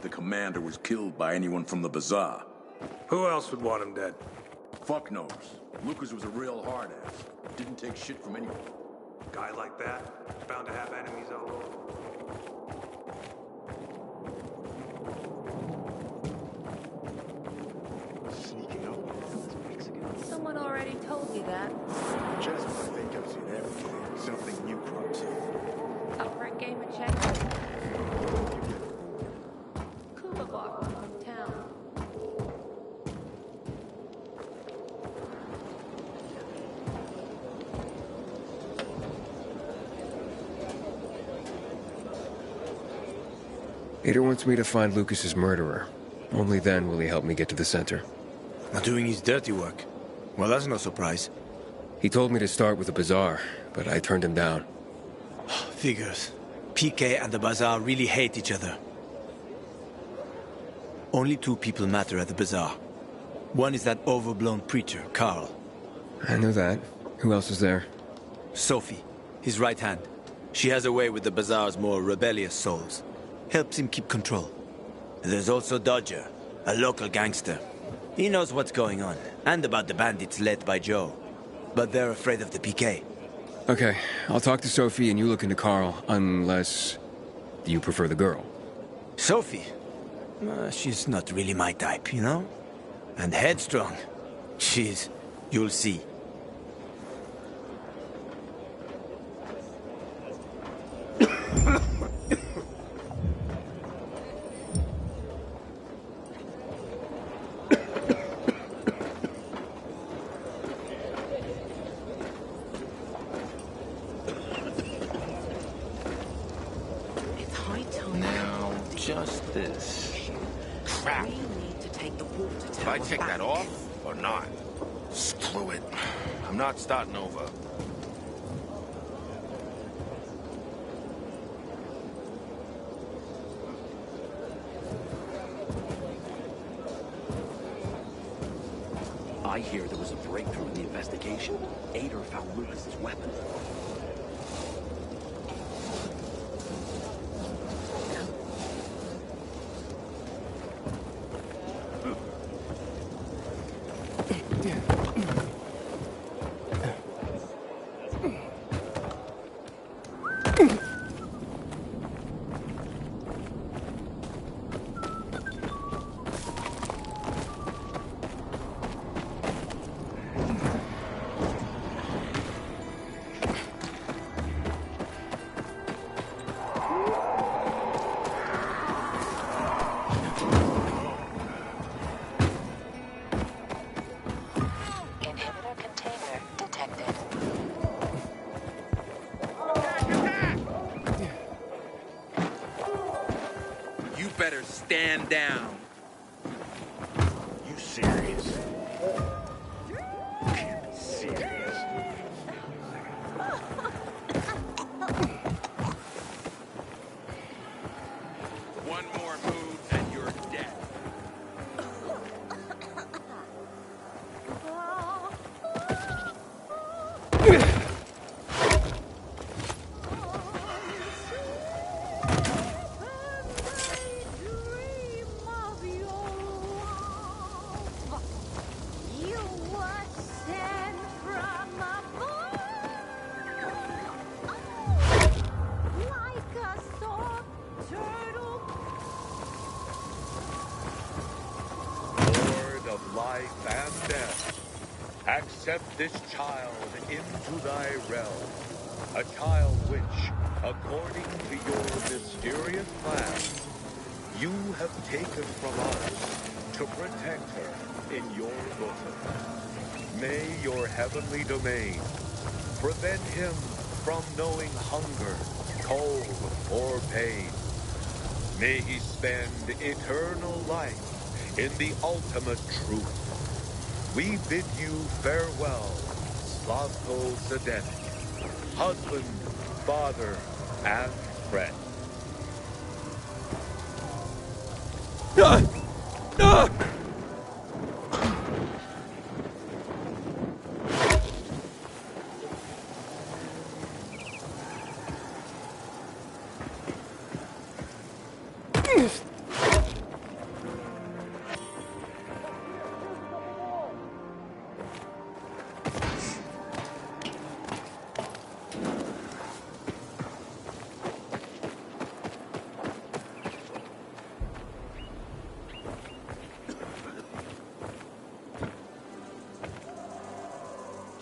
the commander was killed by anyone from the bazaar. Who else would want him dead? Fuck knows. Lucas was a real hard ass. Didn't take shit from anyone. Guy like that, bound to have enemies all over. Sneaking up on us weeks ago. Someone already told me that. Just when I think I've seen everything, something new crops up. Up for a game of check. Kuba bought one from town. Ada wants me to find Lucas's murderer. Only then will he help me get to the center. Not doing his dirty work. Well, that's no surprise. He told me to start with the bazaar, but I turned him down. Figures. PK and the bazaar really hate each other. Only two people matter at the bazaar. One is that overblown preacher, Carl. I know that. Who else is there? Sophie, his right hand. She has a way with the bazaar's more rebellious souls. Helps him keep control. There's also Dodger, a local gangster. He knows what's going on, and about the bandits led by Joe. But they're afraid of the PK. Okay, I'll talk to Sophie and you look into Carl, unless you prefer the girl. Sophie? She's not really my type, you know? And headstrong. You'll see. Just this. Crap. We need to take the water tower Should I take back. that off or not? Screw it. I'm not starting over. I hear there was a breakthrough in the investigation. Ader found Lucas's weapon. Better stand down. You serious? You can't be serious. One more move and you're dead. Life and death, accept this child into thy realm, a child which, according to your mysterious plan, you have taken from us to protect her in your bosom. May your heavenly domain prevent him from knowing hunger, cold, or pain. May he spend eternal life in the ultimate truth. We bid you farewell, Slavko Sedenik, husband, father, and friend.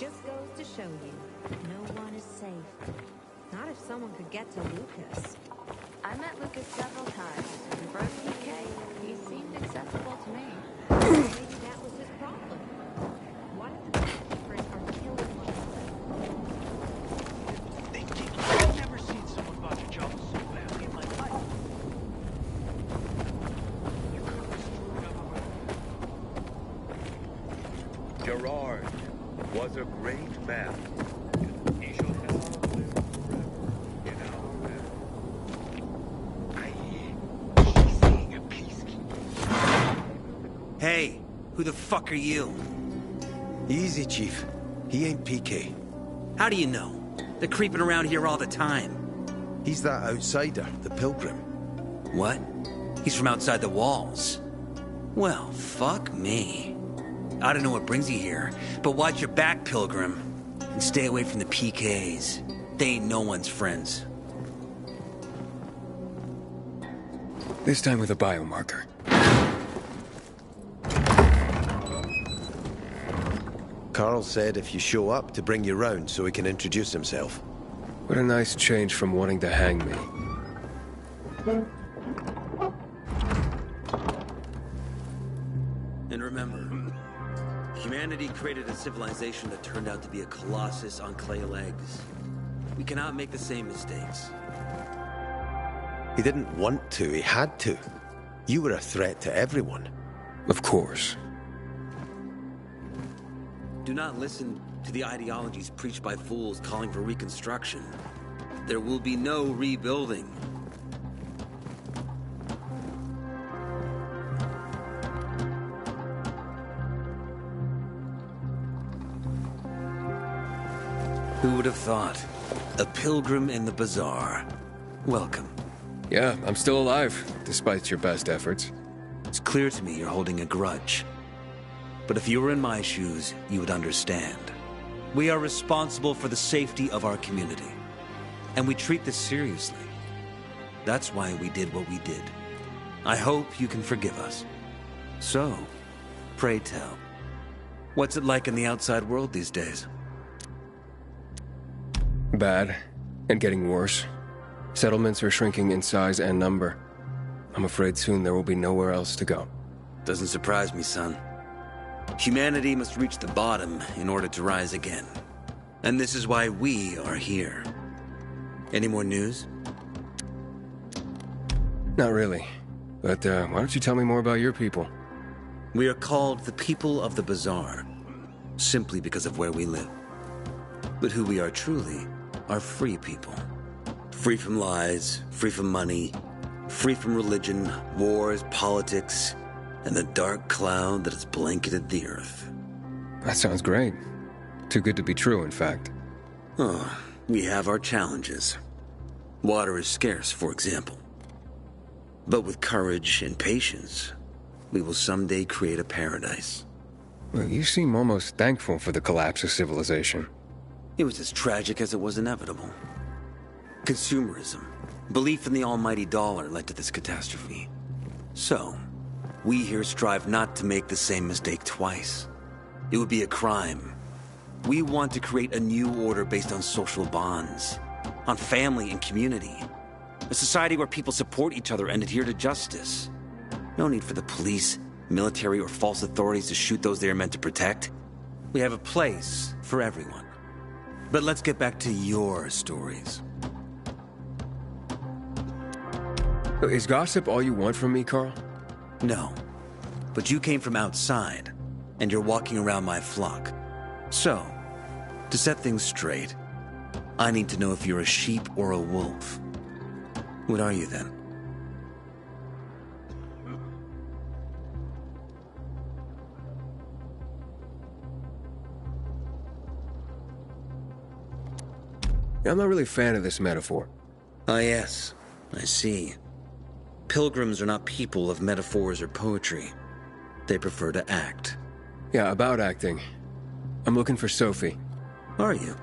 Just goes to show you, no one is safe. Not if someone could get to Lucas. I met Lucas several times. And for a PK, he seemed acceptable to me. Maybe that was his problem. One of the peacekeepers are killing one another. I've never seen someone botch a job so badly in my life. You could have screwed up. Gerard was a great man. He shall now live forever in our memory. She's saying a peacekeeper. Hey, who the fuck are you? Easy, Chief. He ain't PK. How do you know? They're creeping around here all the time. He's that outsider, the Pilgrim. What? He's from outside the walls. Well, fuck me. I don't know what brings you here, but watch your back, Pilgrim. And stay away from the PKs. They ain't no one's friends. This time with a biomarker. Carl said if you show up to bring you round so he can introduce himself. What a nice change from wanting to hang me. And remember, humanity created a civilization that turned out to be a colossus on clay legs. We cannot make the same mistakes. He didn't want to, he had to. You were a threat to everyone. Of course. Do not listen to the ideologies preached by fools calling for reconstruction. There will be no rebuilding. Who would have thought? A pilgrim in the bazaar. Welcome. Yeah, I'm still alive, despite your best efforts. It's clear to me you're holding a grudge. But if you were in my shoes, you would understand. We are responsible for the safety of our community. And we treat this seriously. That's why we did what we did. I hope you can forgive us. So, pray tell, what's it like in the outside world these days? Bad, and getting worse. Settlements are shrinking in size and number. I'm afraid soon there will be nowhere else to go. Doesn't surprise me, son. Humanity must reach the bottom in order to rise again. And this is why we are here. Any more news? Not really. But why don't you tell me more about your people? We are called the People of the Bazaar, simply because of where we live. But who we are truly are free people. Free from lies, free from money, free from religion, wars, politics, and the dark cloud that has blanketed the earth. That sounds great. Too good to be true, in fact. Oh, we have our challenges. Water is scarce, for example. But with courage and patience, we will someday create a paradise. Well, you seem almost thankful for the collapse of civilization. It was as tragic as it was inevitable. Consumerism, belief in the almighty dollar led to this catastrophe. So, we here strive not to make the same mistake twice. It would be a crime. We want to create a new order based on social bonds, on family and community. A society where people support each other and adhere to justice. No need for the police, military, or false authorities to shoot those they are meant to protect. We have a place for everyone. But let's get back to your stories. Is gossip all you want from me, Carl? No. But you came from outside, and you're walking around my flock. So, to set things straight, I need to know if you're a sheep or a wolf. What are you then? I'm not really a fan of this metaphor. Ah, yes. I see. Pilgrims are not people of metaphors or poetry. They prefer to act. Yeah, about acting. I'm looking for Sophie. Are you?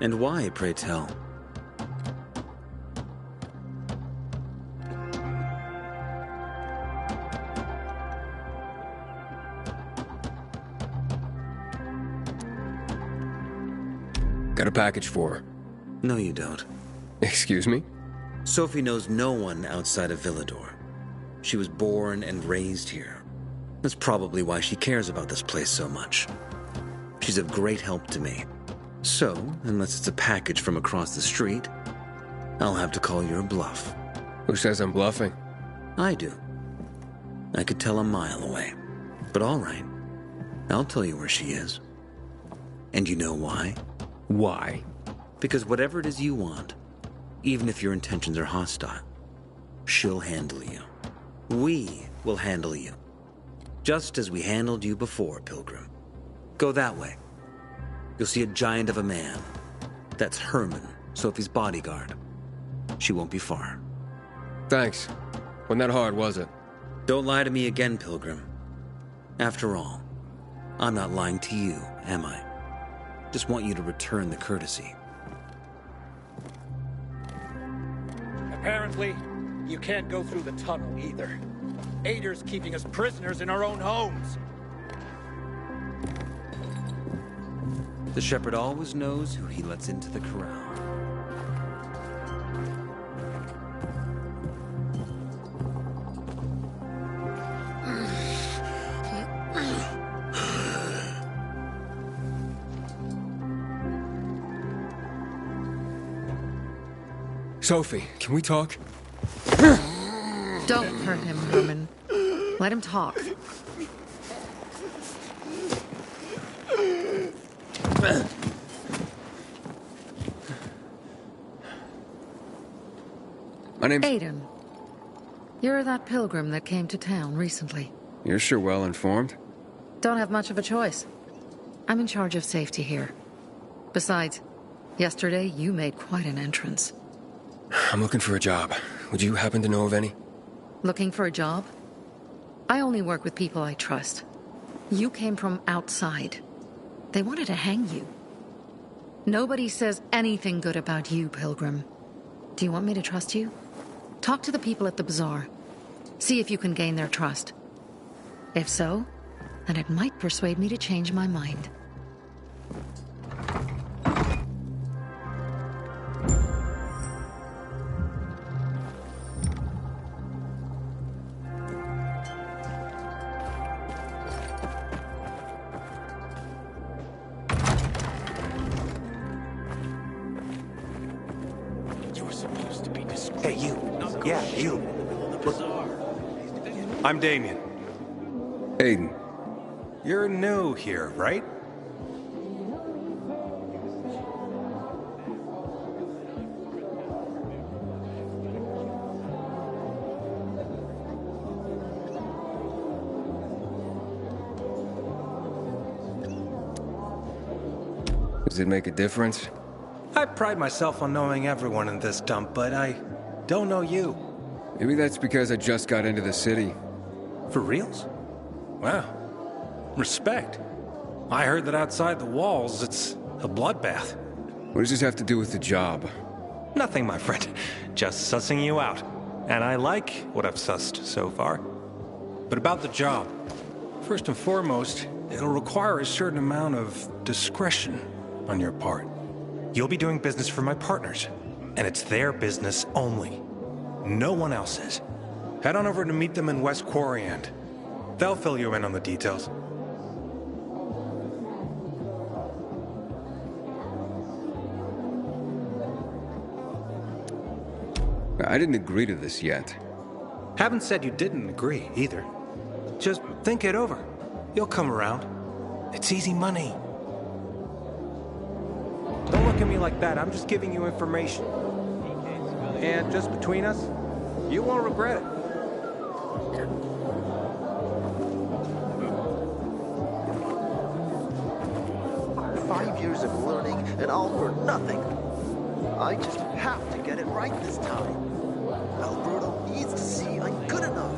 And why, pray tell? Got a package for her. No, you don't. Excuse me? Sophie knows no one outside of Villador. She was born and raised here. That's probably why she cares about this place so much. She's of great help to me. So, unless it's a package from across the street, I'll have to call your bluff. Who says I'm bluffing? I do. I could tell a mile away. But all right. I'll tell you where she is. And you know why? Why? Because whatever it is you want, even if your intentions are hostile, she'll handle you. We will handle you. Just as we handled you before, Pilgrim. Go that way. You'll see a giant of a man. That's Herman, Sophie's bodyguard. She won't be far. Thanks. Wasn't that hard, was it? Don't lie to me again, Pilgrim. After all, I'm not lying to you, am I? Just want you to return the courtesy. Apparently, you can't go through the tunnel either. Ader's keeping us prisoners in our own homes. The shepherd always knows who he lets into the corral. Sophie, can we talk? Don't hurt him, Herman. Let him talk. My name's... Aiden. You're that pilgrim that came to town recently. You're sure well informed. Don't have much of a choice. I'm in charge of safety here. Besides, yesterday you made quite an entrance. I'm looking for a job. Would you happen to know of any? Looking for a job? I only work with people I trust. You came from outside. They wanted to hang you. Nobody says anything good about you, Pilgrim. Do you want me to trust you? Talk to the people at the bazaar. See if you can gain their trust. If so, then it might persuade me to change my mind. Hey, you. Yeah, you. Look. I'm Damien. Aiden. You're new here, right? Does it make a difference? I pride myself on knowing everyone in this dump, but I don't know you. Maybe that's because I just got into the city. For reals? Wow. Respect. I heard that outside the walls, it's a bloodbath. What does this have to do with the job? Nothing, my friend. Just sussing you out. And I like what I've sussed so far. But about the job. First and foremost, it'll require a certain amount of discretion on your part. You'll be doing business for my partners, and it's their business only. No one else's. Head on over to meet them in West Quarryend. They'll fill you in on the details. I didn't agree to this yet. Haven't said you didn't agree, either. Just think it over. You'll come around. It's easy money. Don't look at me like that. I'm just giving you information. And just between us, you won't regret it. Five years of learning and all for nothing. I just have to get it right this time. Alberto needs to see I'm good enough.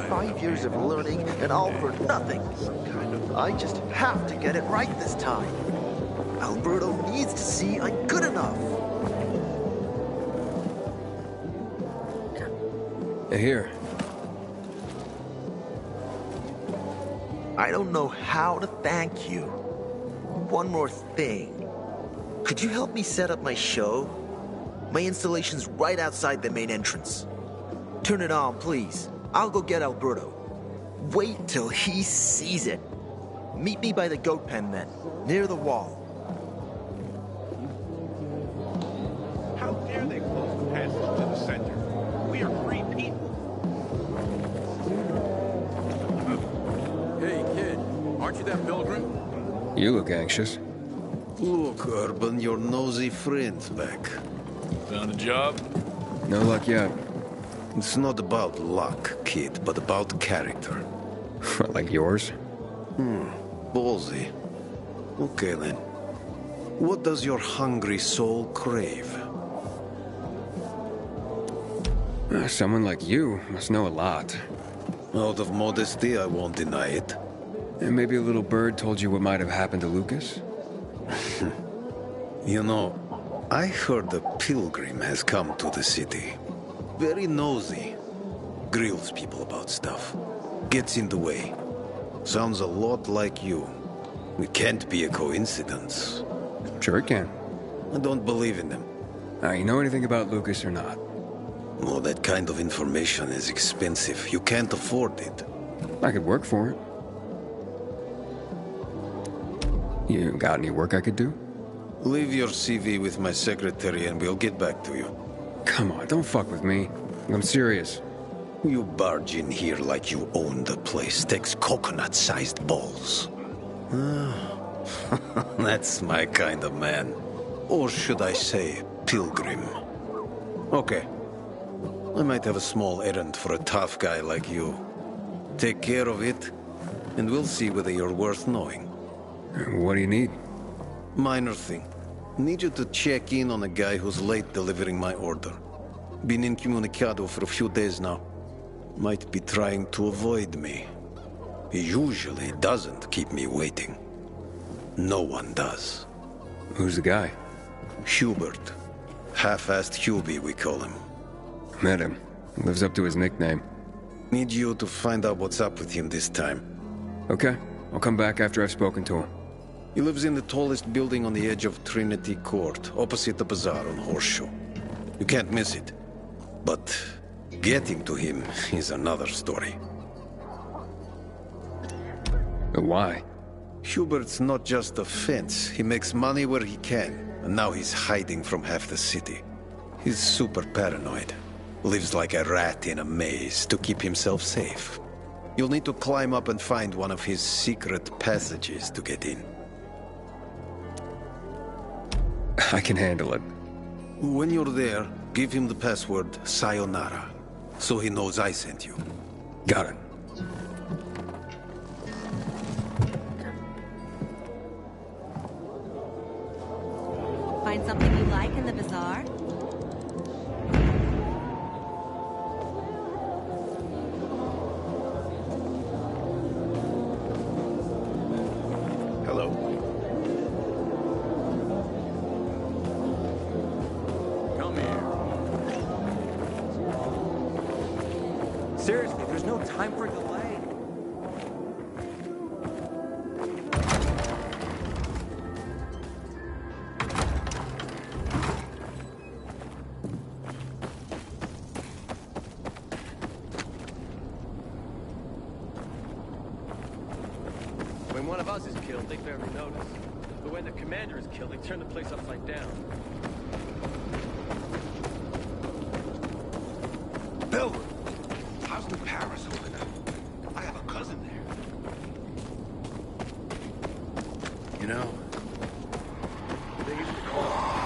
5 years of learning and all for nothing. I just have to get it right this time. Alberto needs to see I'm good enough. Here. I don't know how to thank you. One more thing. Could you help me set up my show? My installation's right outside the main entrance. Turn it on, please. I'll go get Alberto. Wait till he sees it. Meet me by the goat pen then, near the wall. How dare they close the passage to the center? We are free people. Hey, kid. Aren't you that pilgrim? You look anxious. Look, Urban, your nosy friend's back. Found a job? No luck yet. It's not about luck, kid, but about character. Like yours? Ballsy. Okay, then. What does your hungry soul crave? Someone like you must know a lot. Out of modesty, I won't deny it. And maybe a little bird told you what might have happened to Lucas? You know, I heard a pilgrim has come to the city. Very nosy. Grills people about stuff. Gets in the way. Sounds a lot like you. It can't be a coincidence. Sure it can. I don't believe in them. You know anything about Lucas or not? Oh, that kind of information is expensive. You can't afford it. I could work for it. You got any work I could do? Leave your CV with my secretary and we'll get back to you. Come on, don't fuck with me. I'm serious. You barge in here like you own the place. Takes coconut-sized balls. That's my kind of man. Or should I say, pilgrim. Okay. I might have a small errand for a tough guy like you. Take care of it, and we'll see whether you're worth knowing. What do you need? Minor thing. Need you to check in on a guy who's late delivering my order. Been incommunicado for a few days now. Might be trying to avoid me. He usually doesn't keep me waiting. No one does. Who's the guy? Hubert. Half-assed Hubie, we call him. Met him. Lives up to his nickname. Need you to find out what's up with him this time. Okay. I'll come back after I've spoken to him. He lives in the tallest building on the edge of Trinity Court, opposite the bazaar on Horseshoe. You can't miss it. But getting to him is another story. Why? Hubert's not just a fence. He makes money where he can, and now he's hiding from half the city. He's super paranoid. Lives like a rat in a maze to keep himself safe. You'll need to climb up and find one of his secret passages to get in. I can handle it. When you're there, give him the password Sayonara, so he knows I sent you. Got it. Find something you like in the bazaar? Hello. Come here. Seriously, there's no time for delay. When one of us is killed, they barely notice. But when the commander is killed, they turn the place upside down. Bill! How's New Paris holding up? I have a cousin there. You know, They used to call it...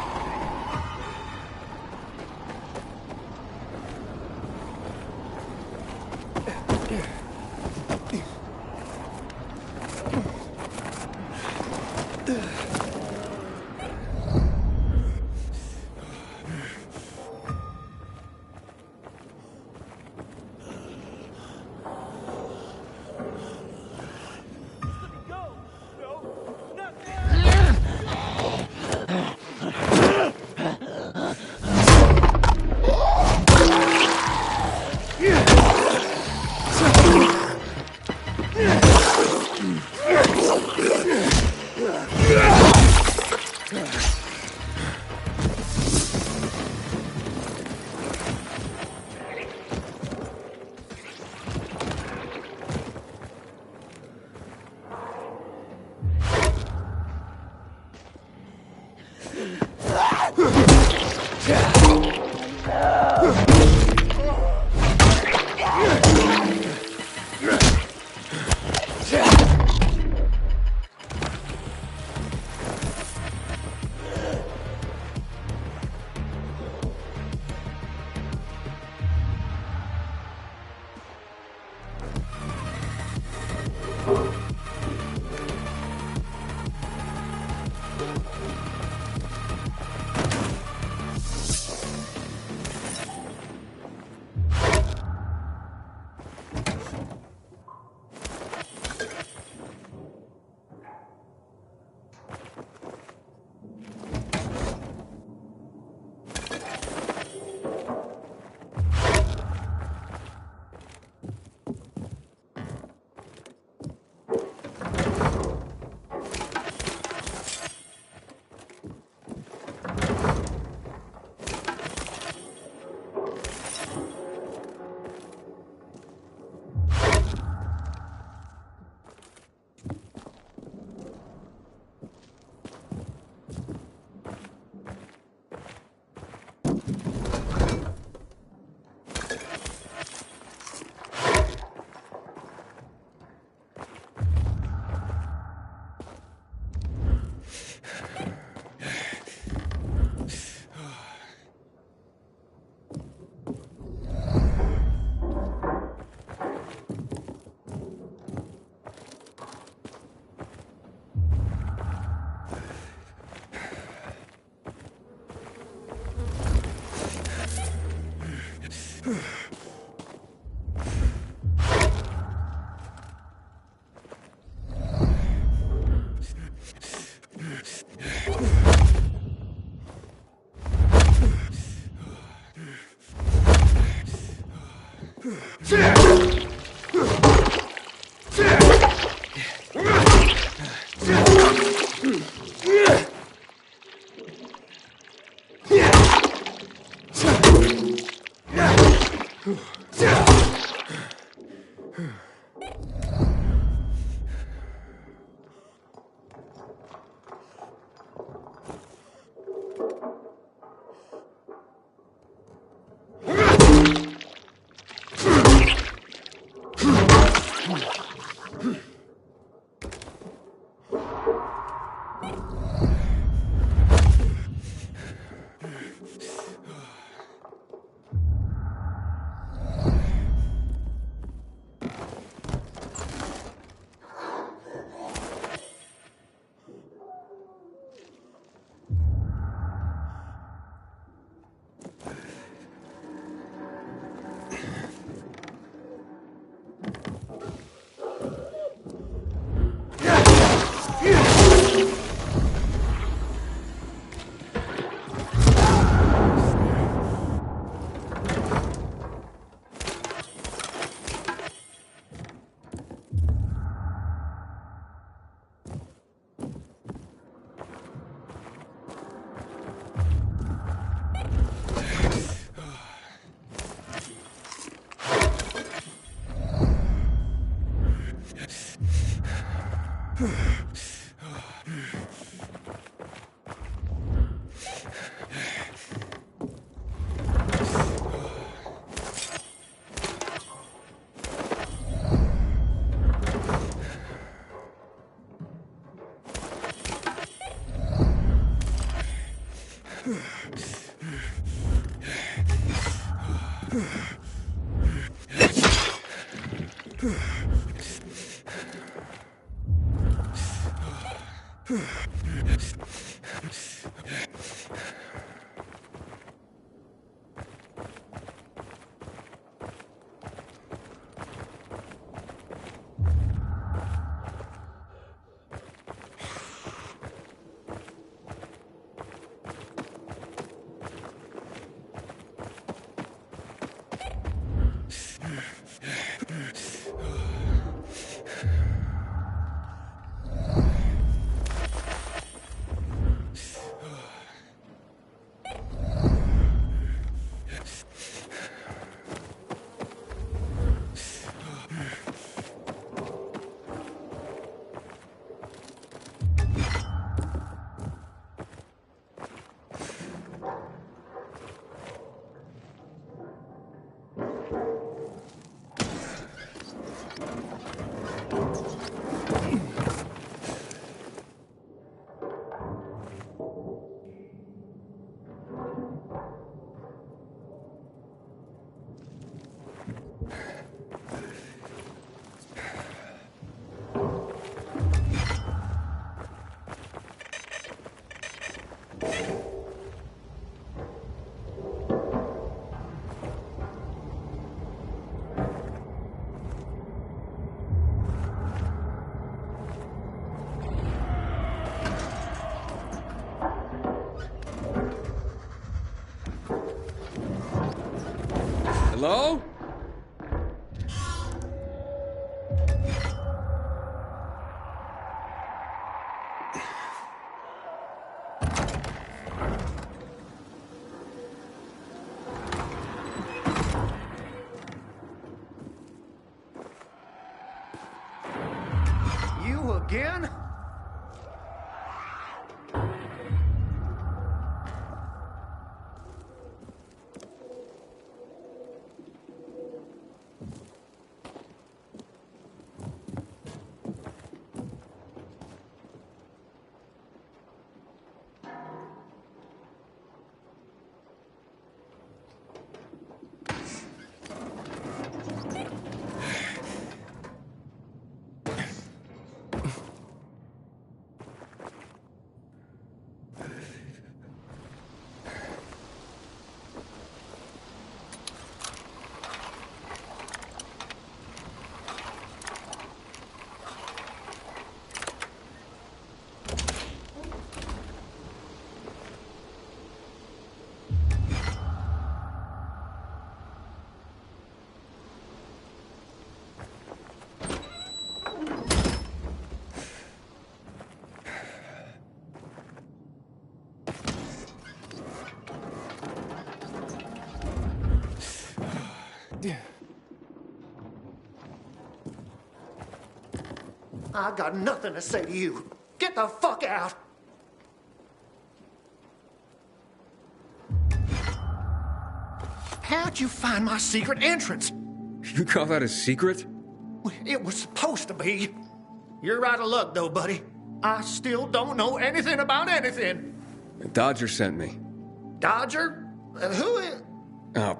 Hello? You again? I got nothing to say to you. Get the fuck out! How'd you find my secret entrance? You call that a secret? It was supposed to be. You're out of luck, though, buddy. I still don't know anything about anything. Dodger sent me. Dodger? Who is... Oh,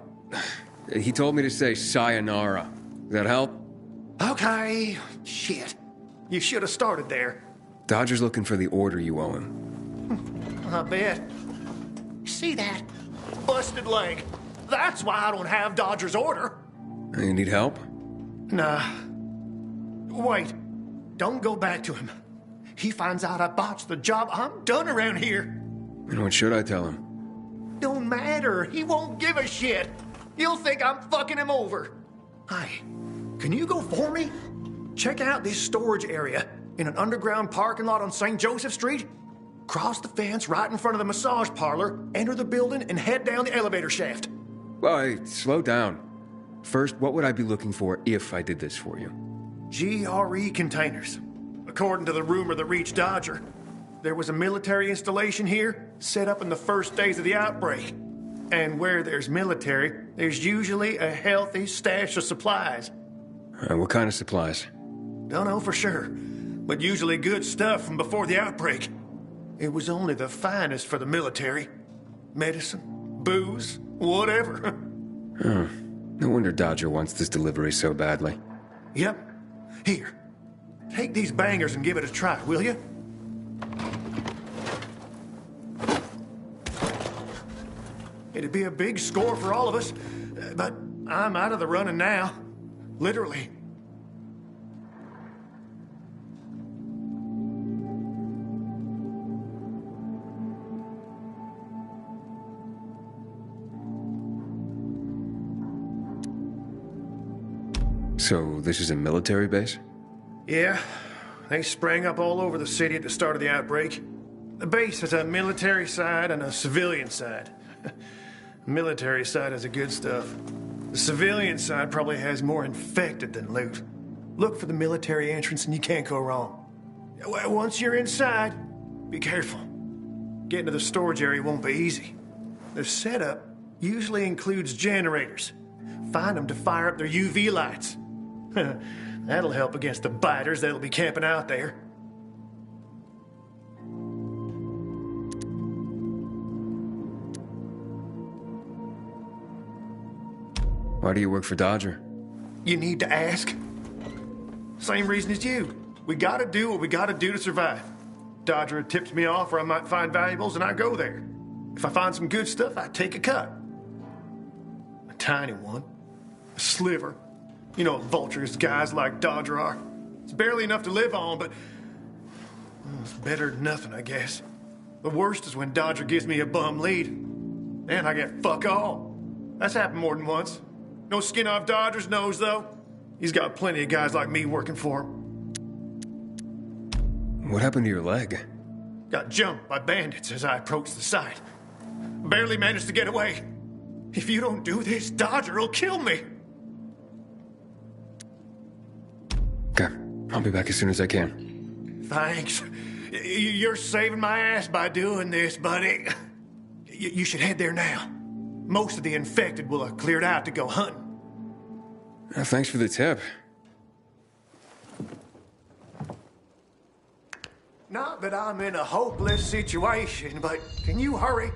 he told me to say sayonara. Does that help? Okay. Shit. You should have started there. Dodger's looking for the order you owe him. I bet. See that? Busted leg. That's why I don't have Dodger's order. You need help? Nah. Wait. Don't go back to him. He finds out I botched the job, I'm done around here. And what should I tell him? Don't matter. He won't give a shit. He'll think I'm fucking him over. Hey, can you go for me? Check out this storage area in an underground parking lot on St. Joseph Street. Cross the fence right in front of the massage parlor, enter the building, and head down the elevator shaft. Well, hey, slow down. First, what would I be looking for if I did this for you? GRE containers. According to the rumor that reached Dodger, there was a military installation here set up in the first days of the outbreak. And where there's military, there's usually a healthy stash of supplies. What kind of supplies? Don't know for sure, but usually good stuff from before the outbreak. It was only the finest for the military. Medicine, booze, whatever. No wonder Dodger wants this delivery so badly. Yep. Here. Take these bangers and give it a try, will you? It'd be a big score for all of us, but I'm out of the running now. Literally. So, this is a military base? Yeah. They sprang up all over the city at the start of the outbreak. The base has a military side and a civilian side. Military side has the good stuff. The civilian side probably has more infected than loot. Look for the military entrance and you can't go wrong. Once you're inside, be careful. Getting to the storage area won't be easy. The setup usually includes generators. Find them to fire up their UV lights. That'll help against the biters that'll be camping out there. Why do you work for Dodger? You need to ask. Same reason as you. We gotta do what we gotta do to survive. Dodger had tipped me off where I might find valuables, and I go there. If I find some good stuff, I take a cut. A tiny one. A sliver. You know what vultures guys like Dodger are. It's barely enough to live on, but it's better than nothing, I guess. The worst is when Dodger gives me a bum lead. And I get fuck all. That's happened more than once. No skin off Dodger's nose, though. He's got plenty of guys like me working for him. What happened to your leg? Got jumped by bandits as I approached the site. Barely managed to get away. If you don't do this, Dodger will kill me. Okay, I'll be back as soon as I can. Thanks. You're saving my ass by doing this, buddy. You should head there now. Most of the infected will have cleared out to go hunting. Thanks for the tip. Not that I'm in a hopeless situation, but can you hurry?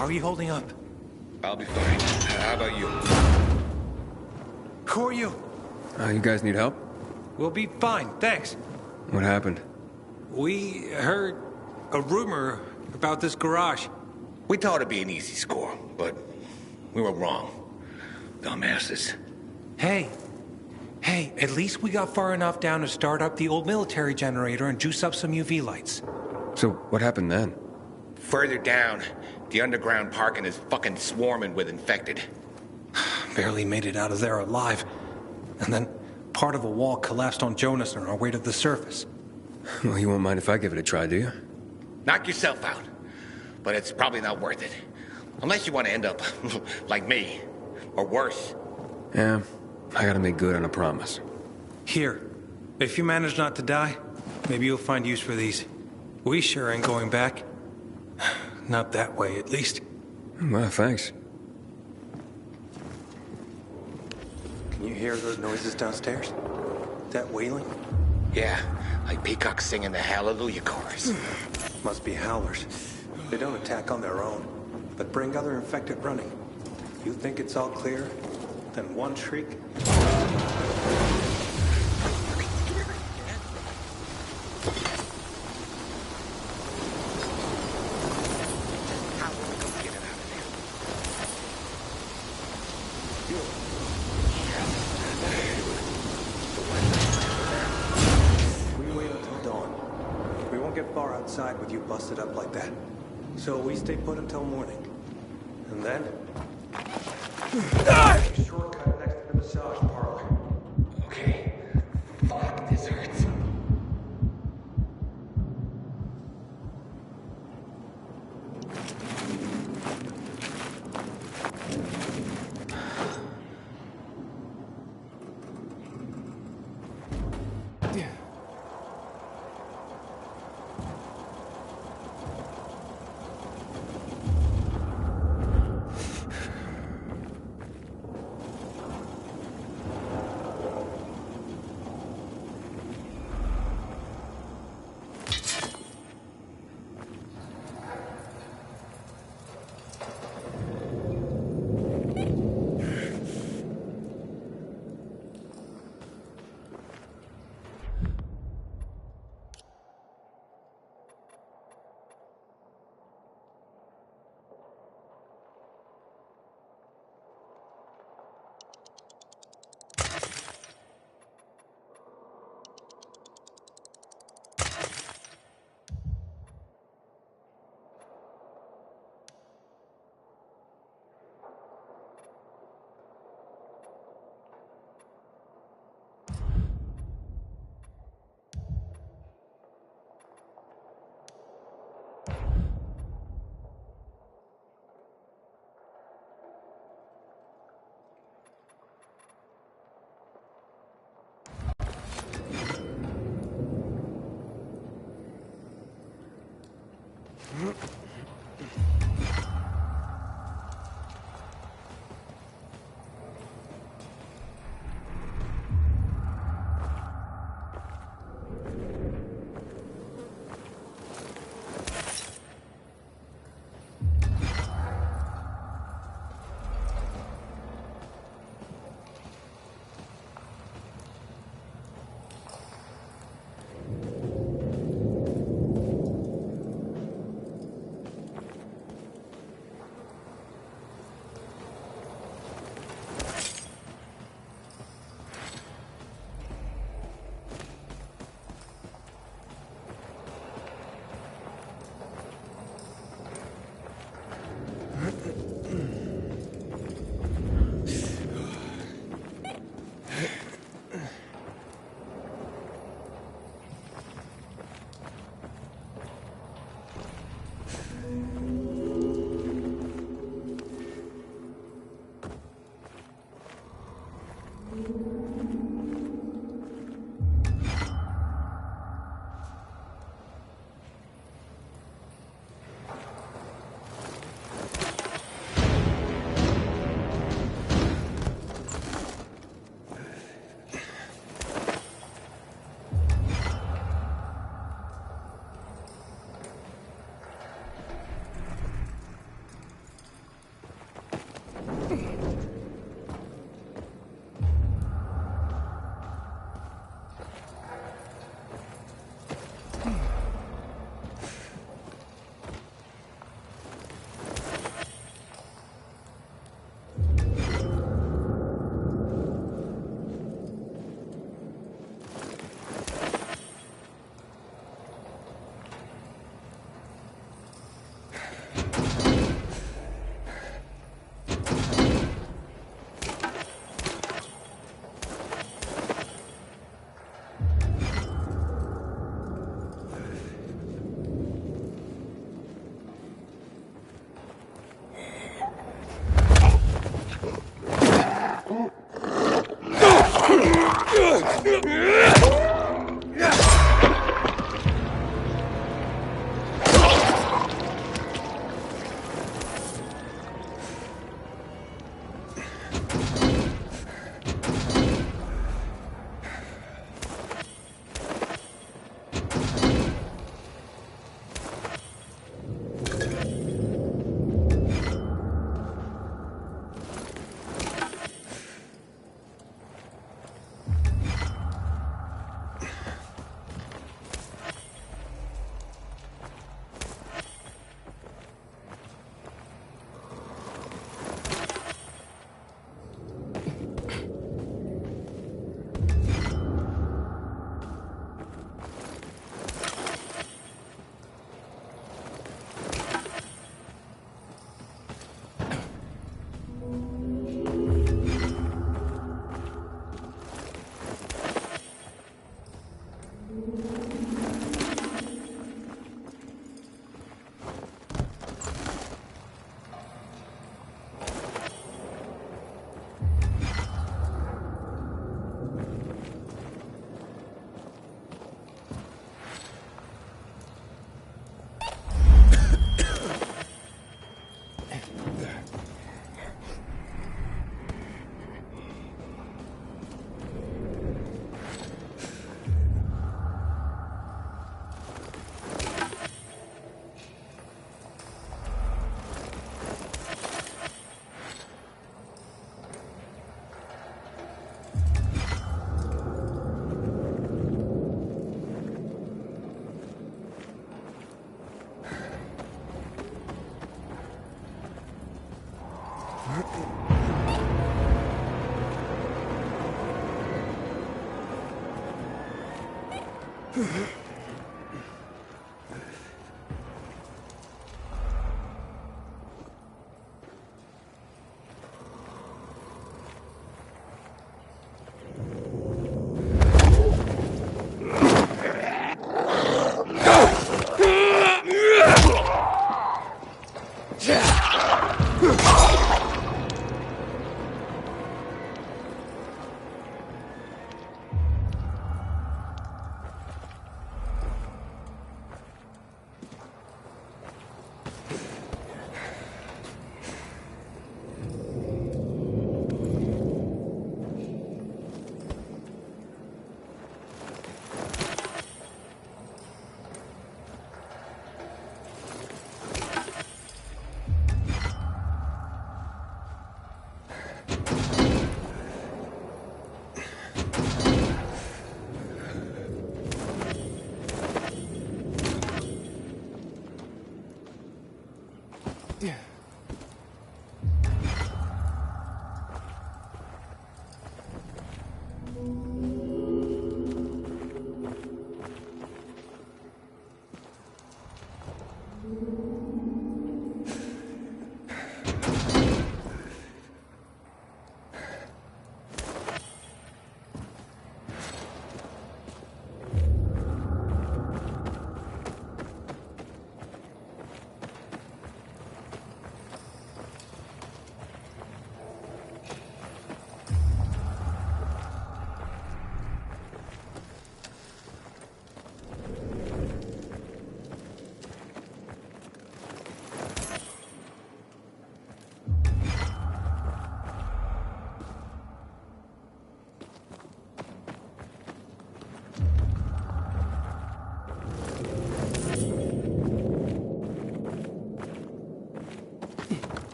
How are you holding up? I'll be fine. How about you? Who are you? You guys need help? We'll be fine, thanks. What happened? We heard a rumor about this garage. We thought it'd be an easy score, but we were wrong. Dumbasses. Hey, at least we got far enough down to start up the old military generator and juice up some UV lights. So, what happened then? Further down, the underground parking is fucking swarming with infected. Barely made it out of there alive. And then part of a wall collapsed on Jonas on our way to the surface. Well, you won't mind if I give it a try, do you? Knock yourself out. But it's probably not worth it. Unless you want to end up like me. Or worse. Yeah, I gotta make good on a promise. Here, if you manage not to die, maybe you'll find use for these. We sure ain't going back. Not that way, at least. Well, thanks. Can you hear those noises downstairs? That wailing? Yeah, like peacocks singing the Hallelujah chorus. Must be howlers. They don't attack on their own, but bring other infected running. You think it's all clear? Then one shriek. We wait until dawn. We won't get far outside with you busted up like that. So we stay put until morning. And then... shortcut next to the massage parlor. Okay. Fuck, this hurts.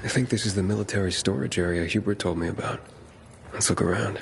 I think this is the military storage area Hubert told me about. Let's look around.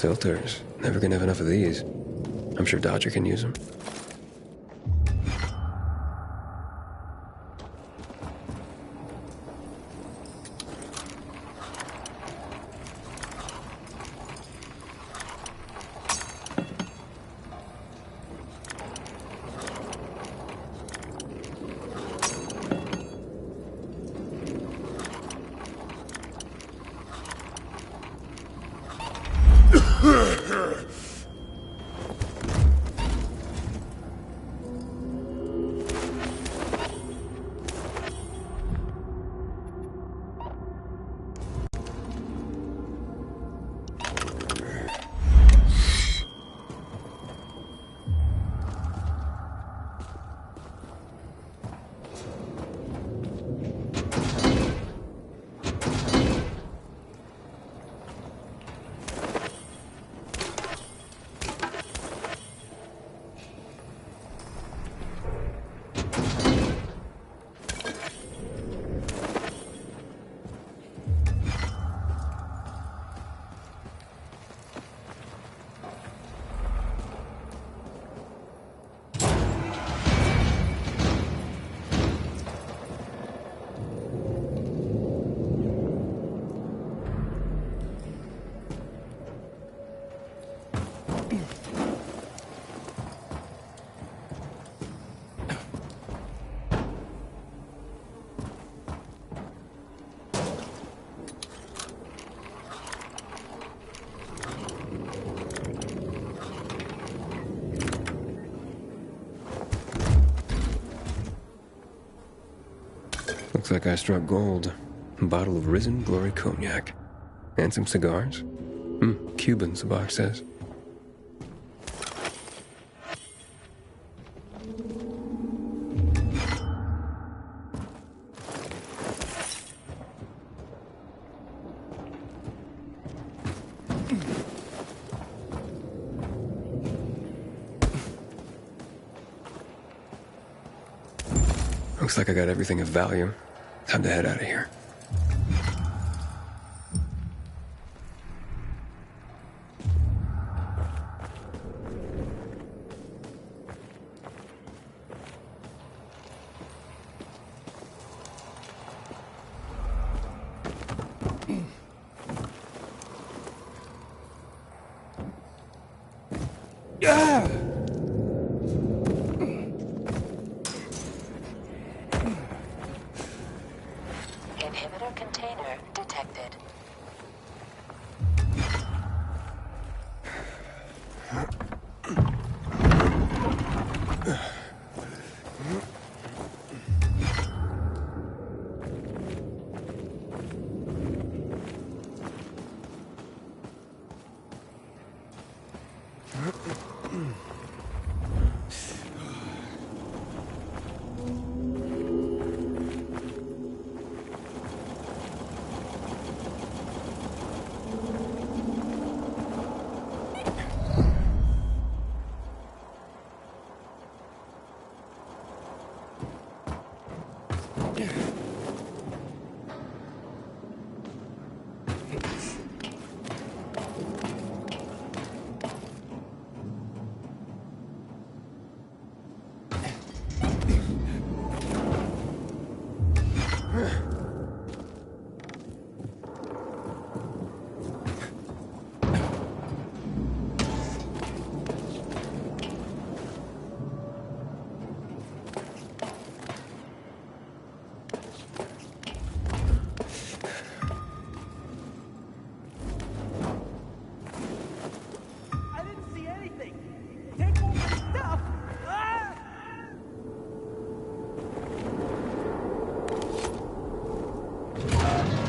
Filters. Never gonna have enough of these. I'm sure Dodger can use them. Looks like I struck gold. A bottle of Risen Glory Cognac. And some cigars. Cubans, the box says. Looks like I got everything of value. Time to head out of here. Inhibitor container detected.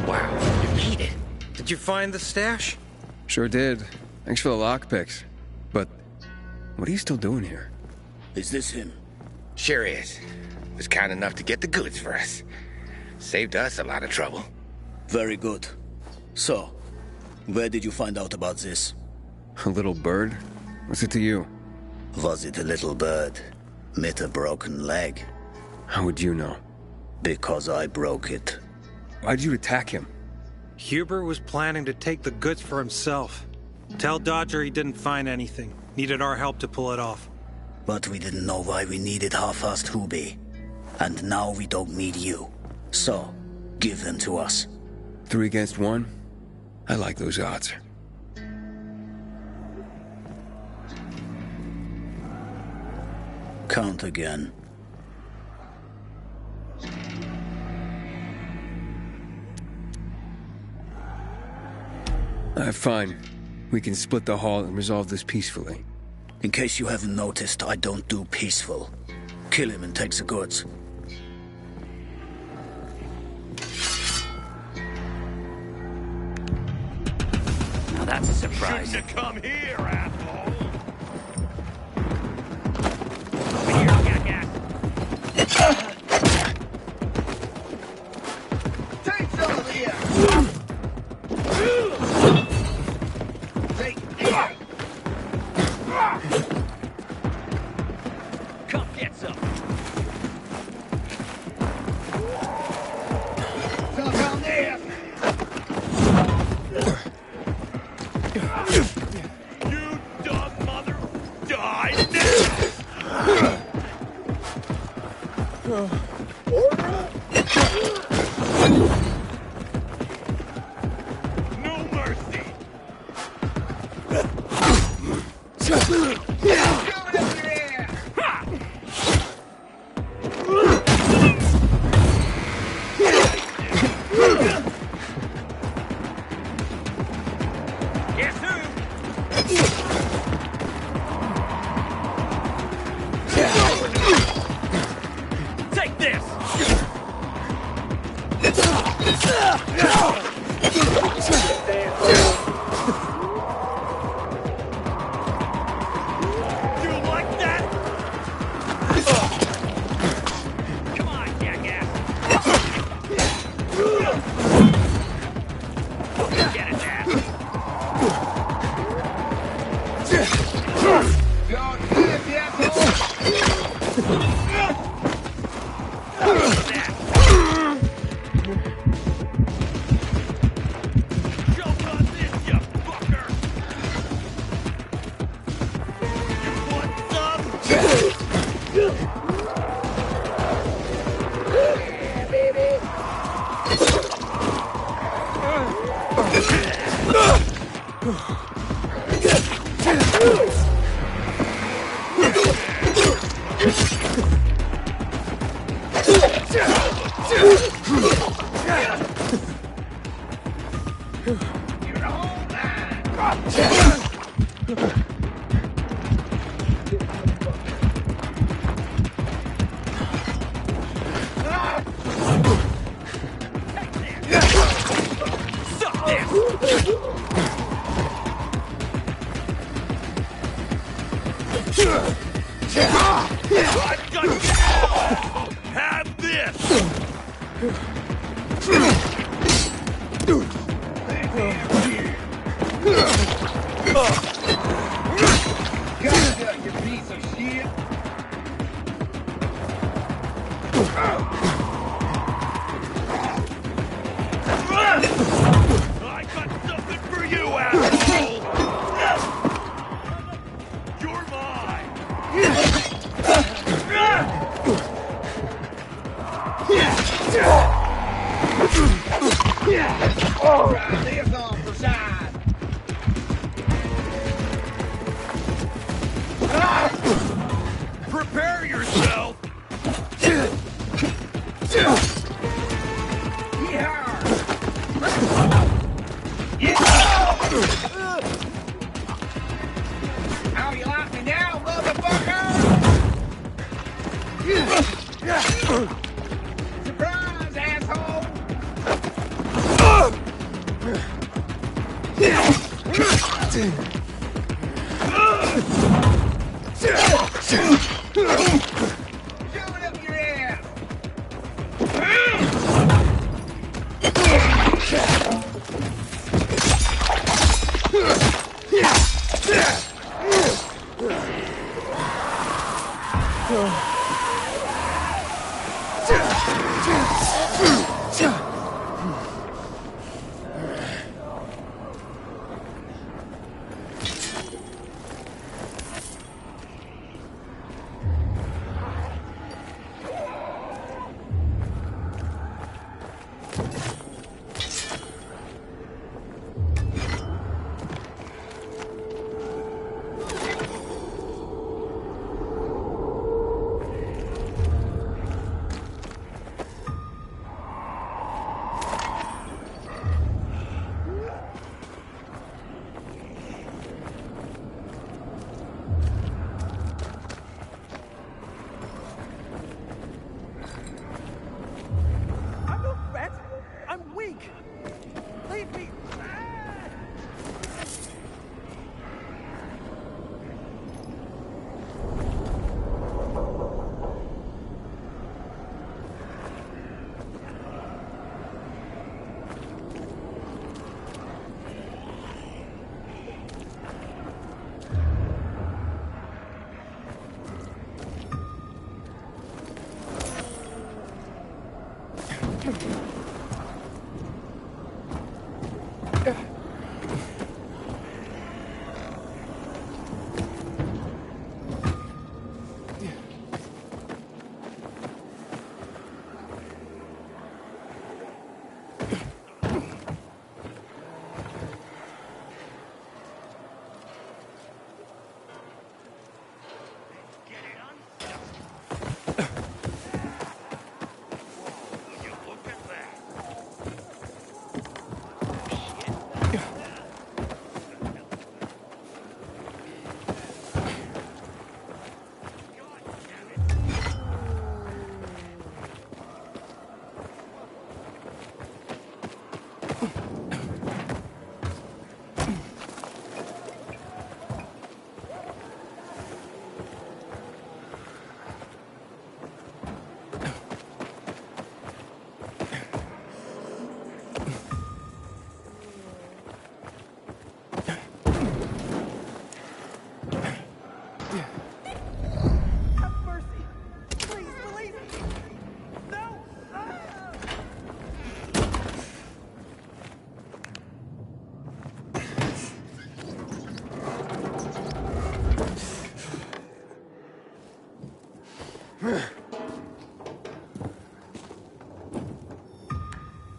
Wow, you beat it. Did you find the stash? Sure did. Thanks for the lockpicks. But what are you still doing here? Is this him? Sure is. Was kind enough to get the goods for us. Saved us a lot of trouble. Very good. So, where did you find out about this? A little bird? What's it to you? Was it a little bird? With a broken leg? How would you know? Because I broke it. Why'd you attack him? Huber was planning to take the goods for himself. Tell Dodger he didn't find anything. Needed our help to pull it off. But we didn't know why we needed half-assed Hubie. And now we don't need you. So, give them to us. 3 against 1? I like those odds. Count again. Fine. We can split the haul and resolve this peacefully. In case you haven't noticed, I don't do peaceful. Kill him and take the goods. Now that's a surprise. Shouldn't have come here, asshole. Take some of this! Take it! Come get some. Suck on this! You dumb mother! Die no mercy! Guess who? Take this! You like that? Come on, jackass! Get it, Dad! Don't hit the asshole! Jump on this, you fucker! You want some? Yeah, baby! You're the whole Suck this! I've got you! Have this! Gotcha, you piece of shit! I got something for you, asshole! You're mine! Try this on for size! Prepare yourself! How you like me now, motherfucker? Surprise, asshole!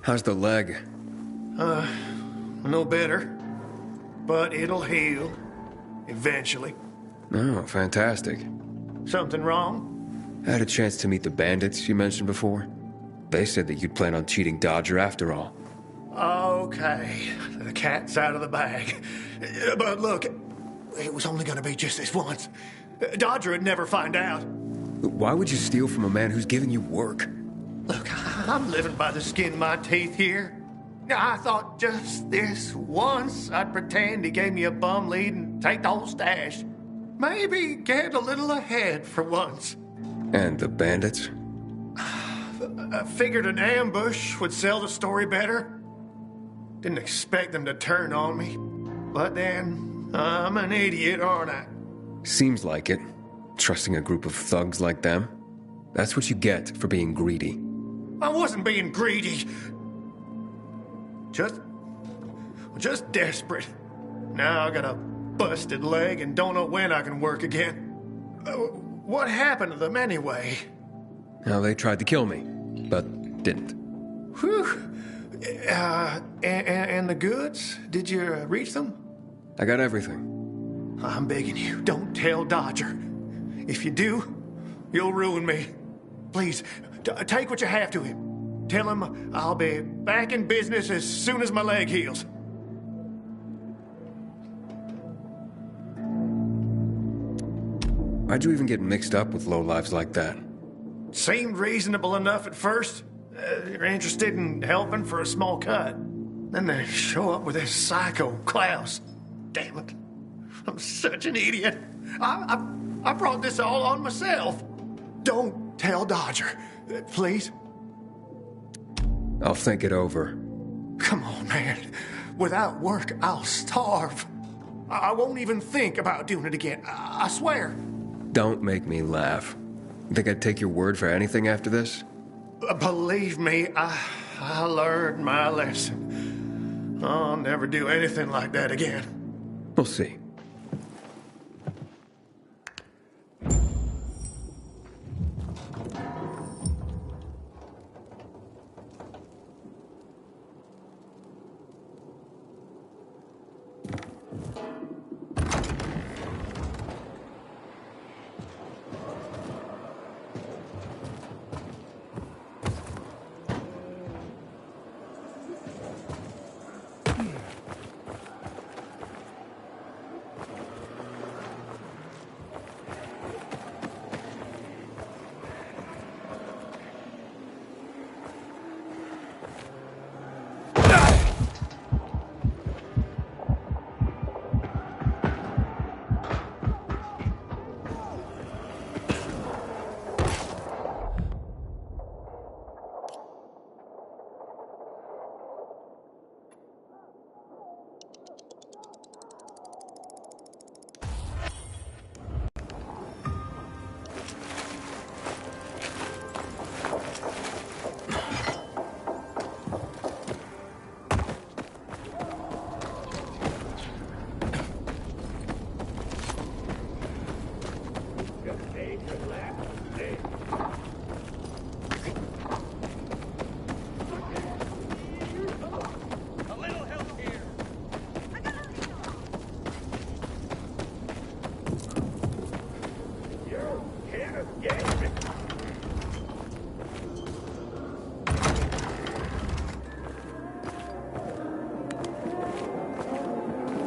How's the leg? No better. But it'll heal. Eventually. Oh, fantastic. Something wrong? I had a chance to meet the bandits you mentioned before. They said that you'd plan on cheating Dodger after all. Okay. The cat's out of the bag. But look, it was only gonna be just this once. Dodger would never find out. Why would you steal from a man who's giving you work? Look, I'm living by the skin of my teeth here. I thought just this once I'd pretend he gave me a bum lead and take the whole stash. Maybe get a little ahead for once. And the bandits? I figured an ambush would sell the story better. Didn't expect them to turn on me. But then, I'm an idiot, aren't I? Seems like it. Trusting a group of thugs like them. That's what you get for being greedy. I wasn't being greedy. Just desperate. Now I got a busted leg and don't know when I can work again. What happened to them anyway? Now, they tried to kill me, but didn't. Whew. And the goods? Did you reach them? I got everything. I'm begging you, don't tell Dodger. If you do, you'll ruin me. Please, take what you have to him. Tell him I'll be back in business as soon as my leg heals. Why'd you even get mixed up with lowlifes like that? Seemed reasonable enough at first. You're interested in helping for a small cut. Then they show up with this psycho, Klaus. damn it. I'm such an idiot. I brought this all on myself. Don't tell Dodger, please. I'll think it over. Come on, man. Without work, I'll starve. I won't even think about doing it again. I swear. Don't make me laugh. Think I'd take your word for anything after this? Believe me, I learned my lesson. I'll never do anything like that again. We'll see.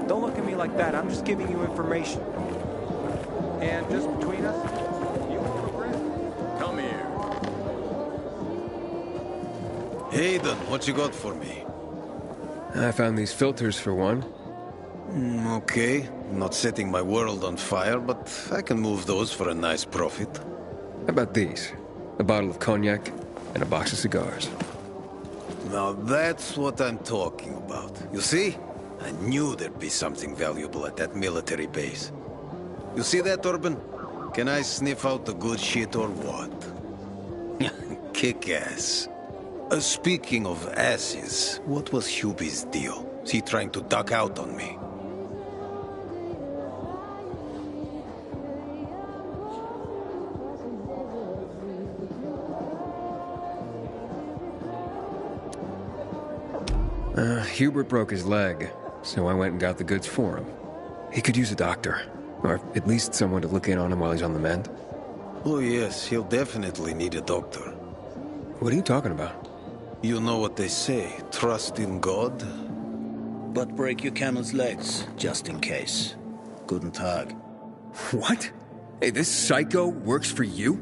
Don't look at me like that. I'm just giving you information. And just between us, you won't regret. Come here. Hayden, what you got for me? I found these filters for one. Okay. Not setting my world on fire, but I can move those for a nice profit. How about these? A bottle of cognac and a box of cigars. Now that's what I'm talking about. You see? I knew there'd be something valuable at that military base. You see that, Urban? Can I sniff out the good shit or what? Kick ass. Speaking of asses, what was Hubie's deal? Is he trying to duck out on me? Hubert broke his leg, so I went and got the goods for him. He could use a doctor, or at least someone to look in on him while he's on the mend. Oh yes, he'll definitely need a doctor. What are you talking about? You know what they say, trust in God. But break your camel's legs, just in case. Guten Tag. What? Hey, this psycho works for you?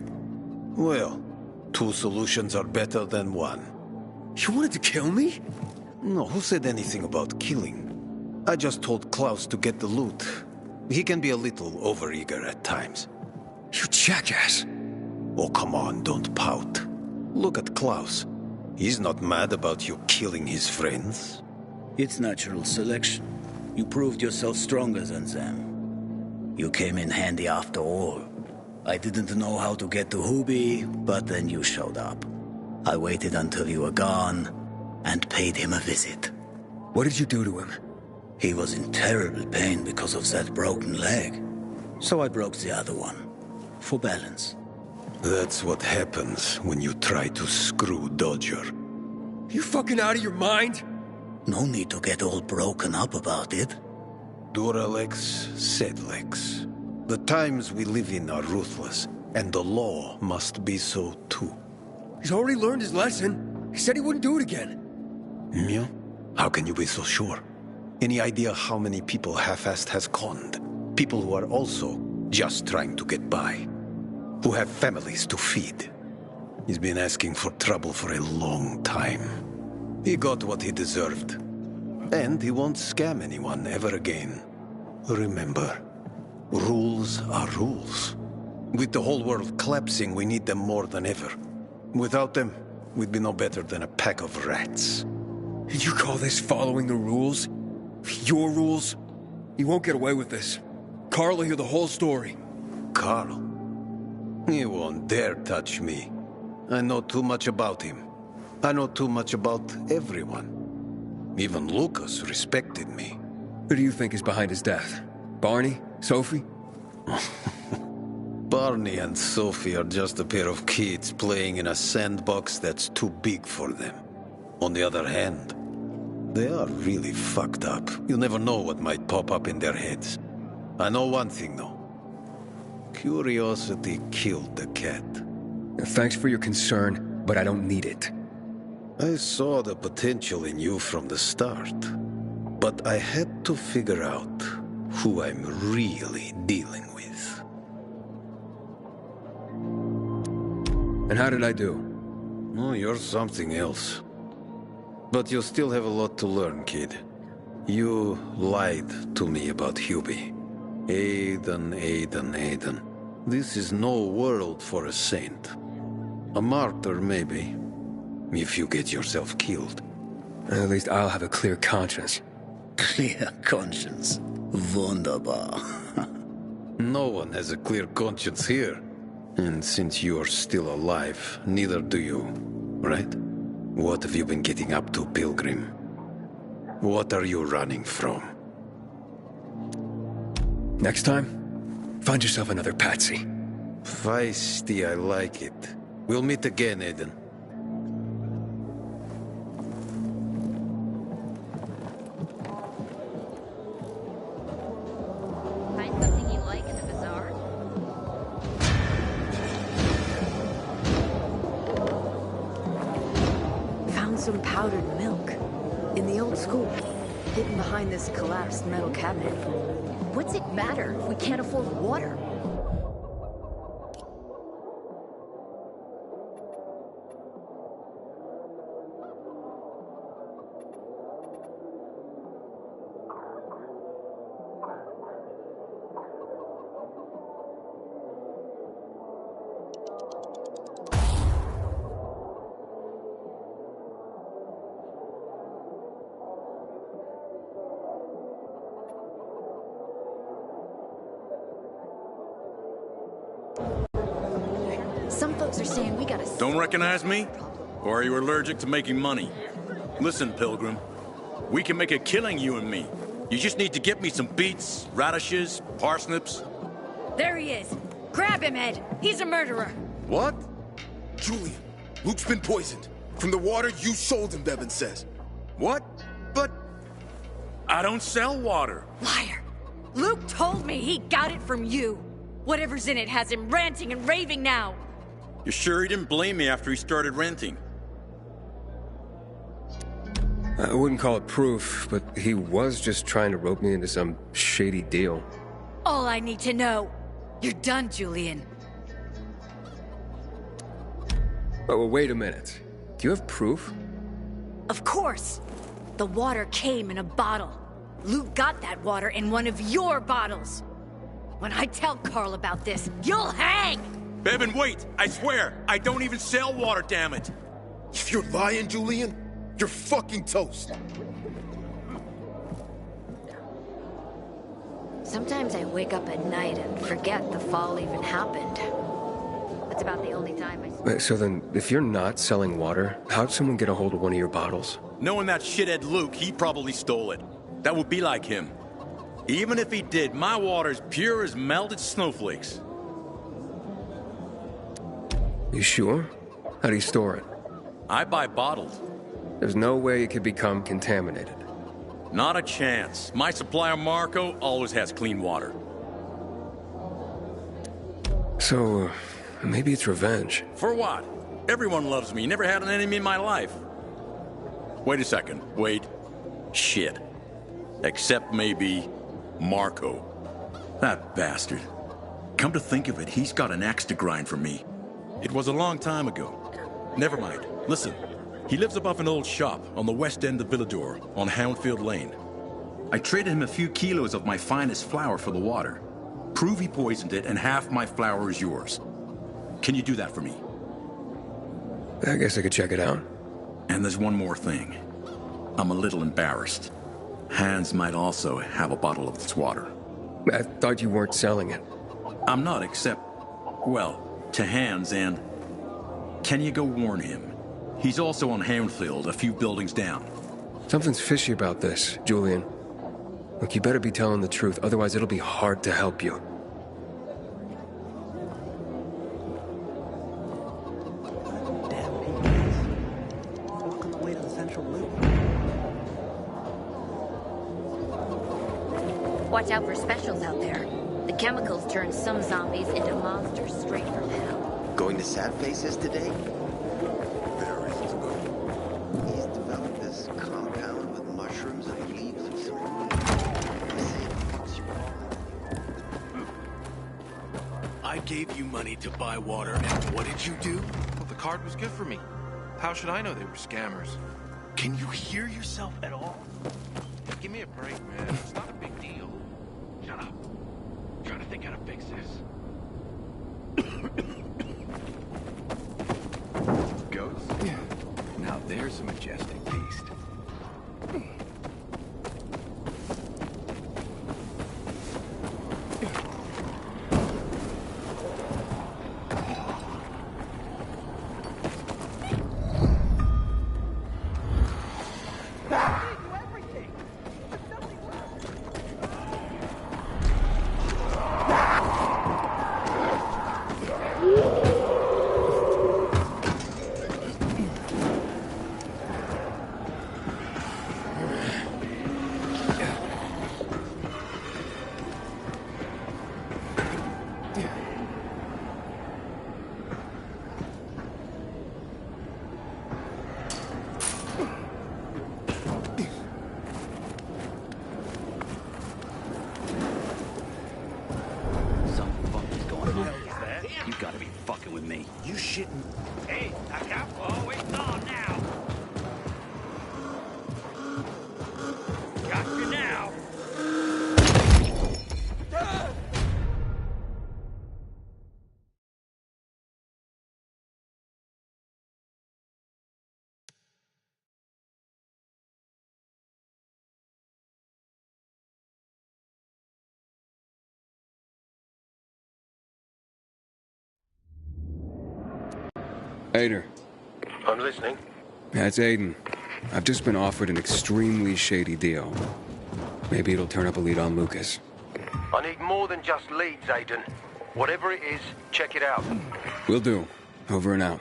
Well, two solutions are better than one. You wanted to kill me? No, who said anything about killing? I just told Klaus to get the loot. He can be a little overeager at times. You jackass! Oh, come on, don't pout. Look at Klaus. He's not mad about you killing his friends. It's natural selection. You proved yourself stronger than them. You came in handy after all. I didn't know how to get to Hubie, but then you showed up. I waited until you were gone, and paid him a visit. What did you do to him? He was in terrible pain because of that broken leg. So I broke the other one. For balance. That's what happens when you try to screw Dodger. You fucking out of your mind? No need to get all broken up about it. Duralex, Sedlex. The times we live in are ruthless, and the law must be so too. He's already learned his lesson. He said he wouldn't do it again. Yeah? How can you be so sure? Any idea how many people Half-Assed has conned? People who are also just trying to get by. Who have families to feed. He's been asking for trouble for a long time. He got what he deserved. And he won't scam anyone ever again. Remember, rules are rules. With the whole world collapsing, we need them more than ever. Without them, we'd be no better than a pack of rats. And you call this following the rules? Your rules? You won't get away with this. Carl will hear the whole story. Carl? He won't dare touch me. I know too much about him. I know too much about everyone. Even Lucas respected me. Who do you think is behind his death? Barney? Sophie? Barney and Sophie are just a pair of kids playing in a sandbox that's too big for them. On the other hand, they are really fucked up. You never know what might pop up in their heads. I know one thing, though. Curiosity killed the cat. Thanks for your concern, but I don't need it. I saw the potential in you from the start. But I had to figure out who I'm really dealing with. And how did I do? Oh, you're something else. But you still have a lot to learn, kid. You lied to me about Hubie. Aiden. This is no world for a saint. A martyr, maybe. If you get yourself killed. At least I'll have a clear conscience. Clear conscience. Wunderbar. No one has a clear conscience here. And since you're still alive, neither do you, right? What have you been getting up to, Pilgrim? What are you running from? Next time, find yourself another patsy. Feisty, I like it. We'll meet again, Aiden. Find something you like in the bazaar? Found some powdered milk. In the old school. Hidden behind this collapsed metal cabinet. What's it matter if we can't afford water? Some folks are saying we gotta... Don't recognize me? Or are you allergic to making money? Listen, Pilgrim. We can make a killing, you and me. You just need to get me some beets, radishes, parsnips. There he is. Grab him, Ed. He's a murderer. What? Julian, Luke's been poisoned. From the water you sold him, Bevan says. What? But... I don't sell water. Liar. Luke told me he got it from you. Whatever's in it has him ranting and raving now. You sure he didn't blame me after he started renting? I wouldn't call it proof, but he was just trying to rope me into some shady deal. All I need to know. You're done, Julian. Oh, well, wait a minute. Do you have proof? Of course. The water came in a bottle. Luke got that water in one of your bottles. When I tell Carl about this, you'll hang! Bevan, wait! I swear! I don't even sell water, damn it! If you're lying, Julian, you're fucking toast. Sometimes I wake up at night and forget the fall even happened. That's about the only time I... Wait, so then, if you're not selling water, how'd someone get a hold of one of your bottles? Knowing that shithead Luke, he probably stole it. That would be like him. Even if he did, my water's pure as melted snowflakes. You sure? How do you store it? I buy bottled. There's no way it could become contaminated. Not a chance. My supplier, Marco, always has clean water. So, maybe it's revenge. For what? Everyone loves me. Never had an enemy in my life. Wait a second. Wait. Shit. Except maybe Marco. That bastard. Come to think of it, he's got an axe to grind for me. It was a long time ago. Never mind. Listen. He lives above an old shop on the west end of Villador, on Houndfield Lane. I traded him a few kilos of my finest flour for the water. Prove he poisoned it, and half my flour is yours. Can you do that for me? I guess I could check it out. And there's one more thing. I'm a little embarrassed. Hans might also have a bottle of this water. I thought you weren't selling it. I'm not, except, well, to Hans, and... Can you go warn him? He's also on Hamfield, a few buildings down. Something's fishy about this, Julian. Look, you better be telling the truth, otherwise it'll be hard to help you. Walk on the way to the central loop. Watch out for specials out there. The chemicals turn some zombies into monsters straight from hell. Going to Sad Faces today? Better reasons to go. He's developed this compound with mushrooms and the leaves of some weed. They say it fixes your arm. I gave you money to buy water, and what did you do? Well, the card was good for me. How should I know they were scammers? Can you hear yourself at all? Give me a break, man. It's not a big deal. Shut up. I'm trying to think how to fix this. Goats? Now there's a majestic beast. Ader. I'm listening. That's Aiden. I've just been offered an extremely shady deal. Maybe it'll turn up a lead on Lucas. I need more than just leads, Aiden. Whatever it is, check it out. Will do. Over and out.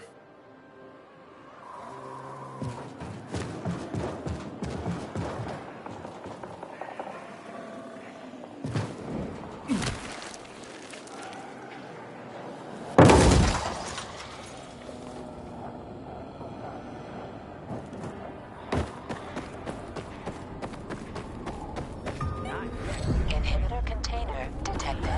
Inhibitor container detected.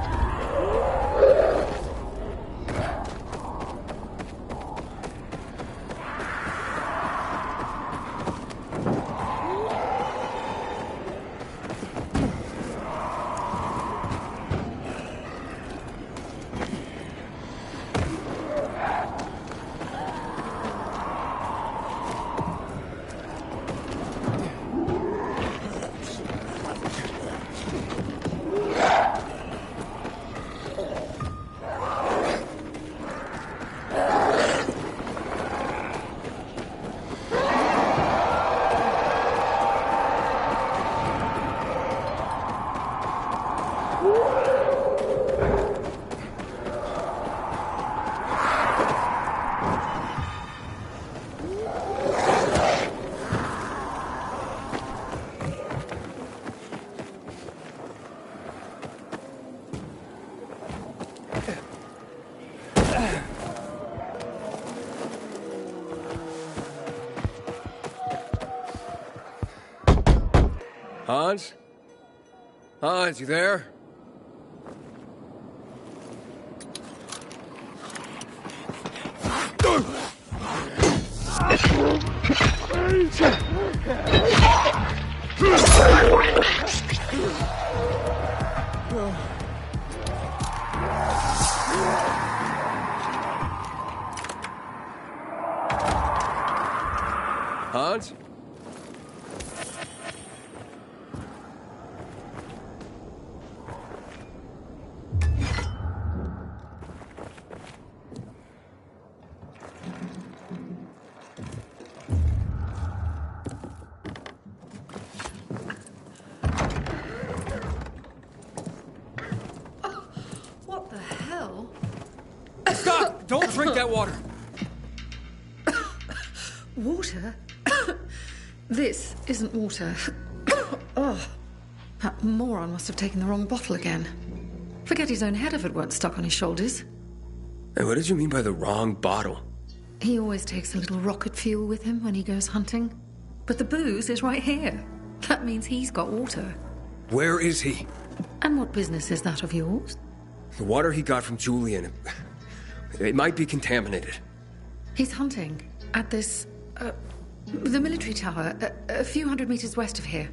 Hans? Hans, you there? Don't drink that water! Water? This isn't water. Oh, that moron must have taken the wrong bottle again. Forget his own head if it weren't stuck on his shoulders. Hey, what did you mean by the wrong bottle? He always takes a little rocket fuel with him when he goes hunting. But the booze is right here. That means he's got water. Where is he? And what business is that of yours? The water he got from Julian. It might be contaminated. He's hunting at this, the military tower, a few hundred meters west of here.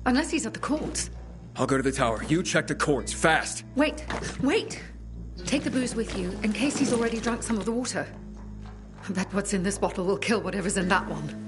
Unless he's at the courts. I'll go to the tower. You check the courts, fast. Wait! Take the booze with you, in case he's already drunk some of the water. I bet what's in this bottle will kill whatever's in that one.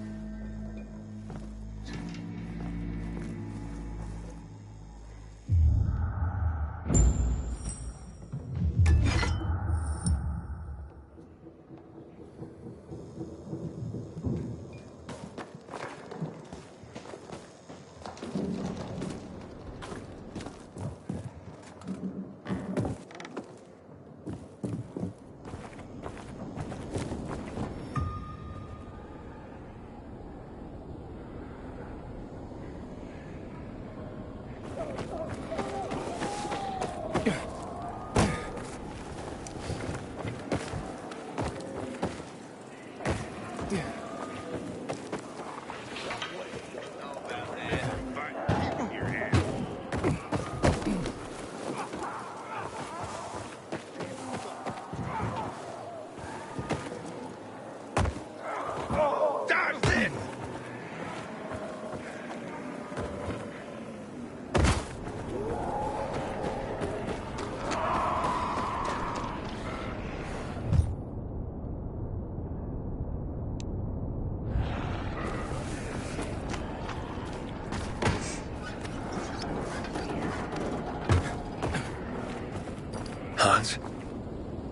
Hans?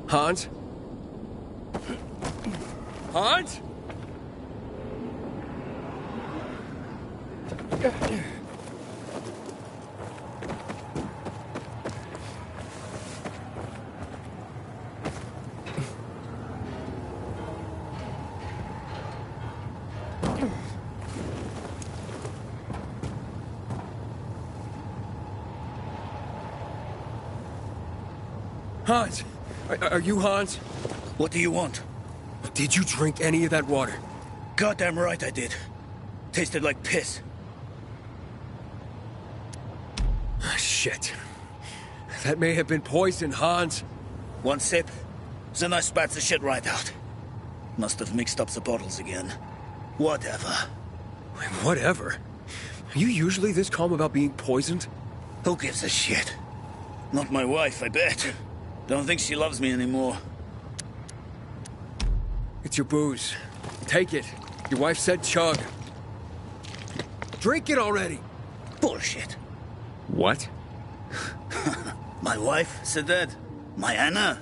Hans? Hans? Hans! Are you Hans? What do you want? Did you drink any of that water? Goddamn right I did. Tasted like piss. Shit. That may have been poison, Hans. One sip, then I spat the shit right out. Must have mixed up the bottles again. Whatever. Whatever? Are you usually this calm about being poisoned? Who gives a shit? Not my wife, I bet. Don't think she loves me anymore. It's your booze. Take it. Your wife said chug. Drink it already! Bullshit. What? My wife said that? My Anna?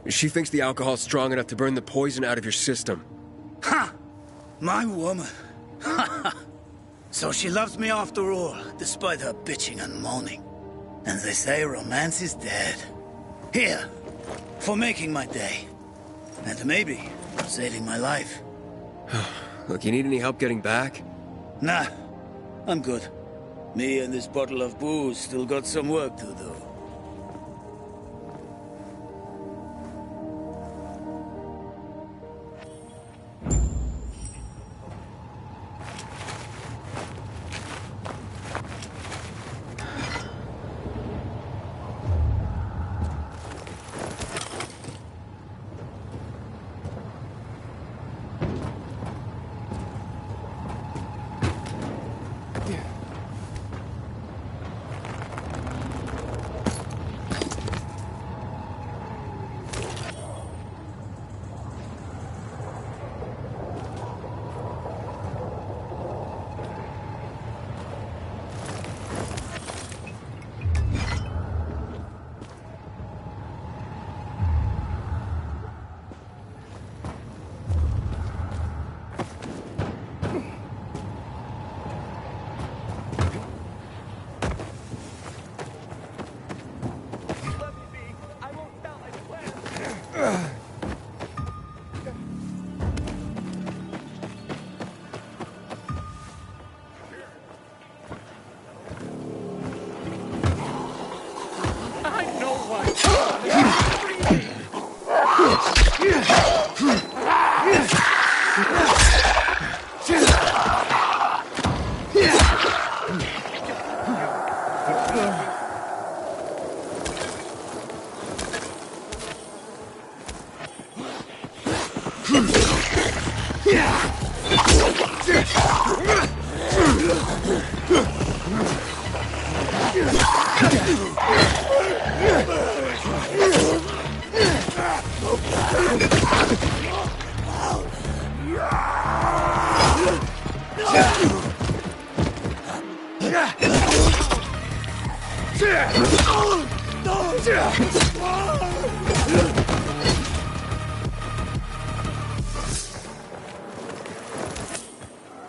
She thinks the alcohol's strong enough to burn the poison out of your system. Ha! My woman. So she loves me after all, despite her bitching and moaning. And they say romance is dead. Here, for making my day. And maybe saving my life. Look, you need any help getting back? Nah, I'm good. Me and this bottle of booze still got some work to do.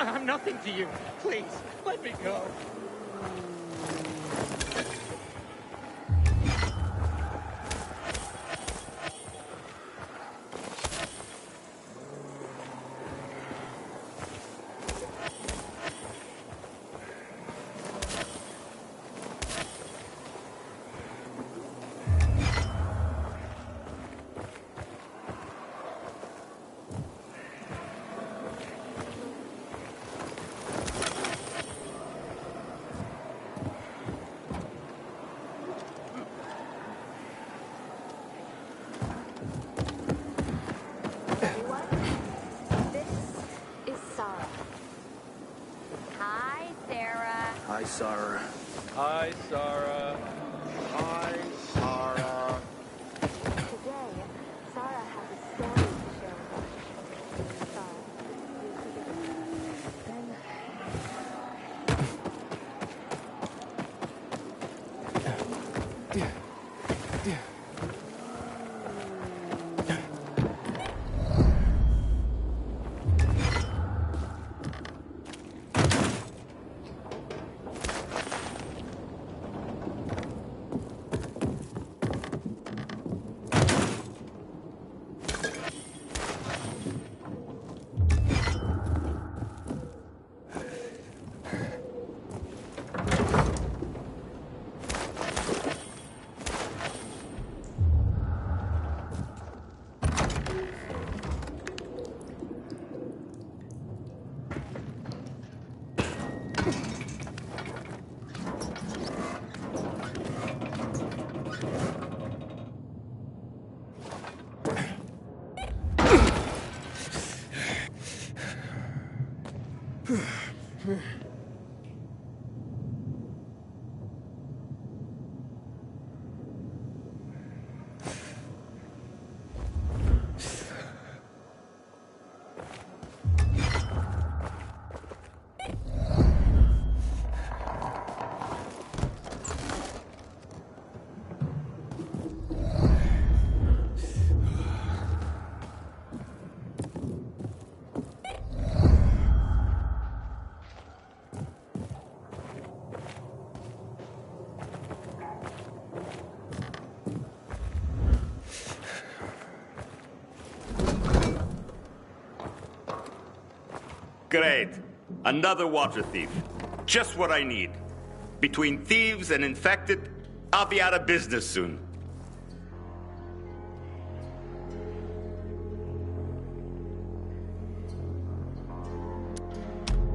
I'm nothing to you. Please, let me go. Hi, Sarah. Hi, Sarah. Hi, Sarah. Today, Sarah has a story to share with us. Great. Another water thief. Just what I need. Between thieves and infected, I'll be out of business soon.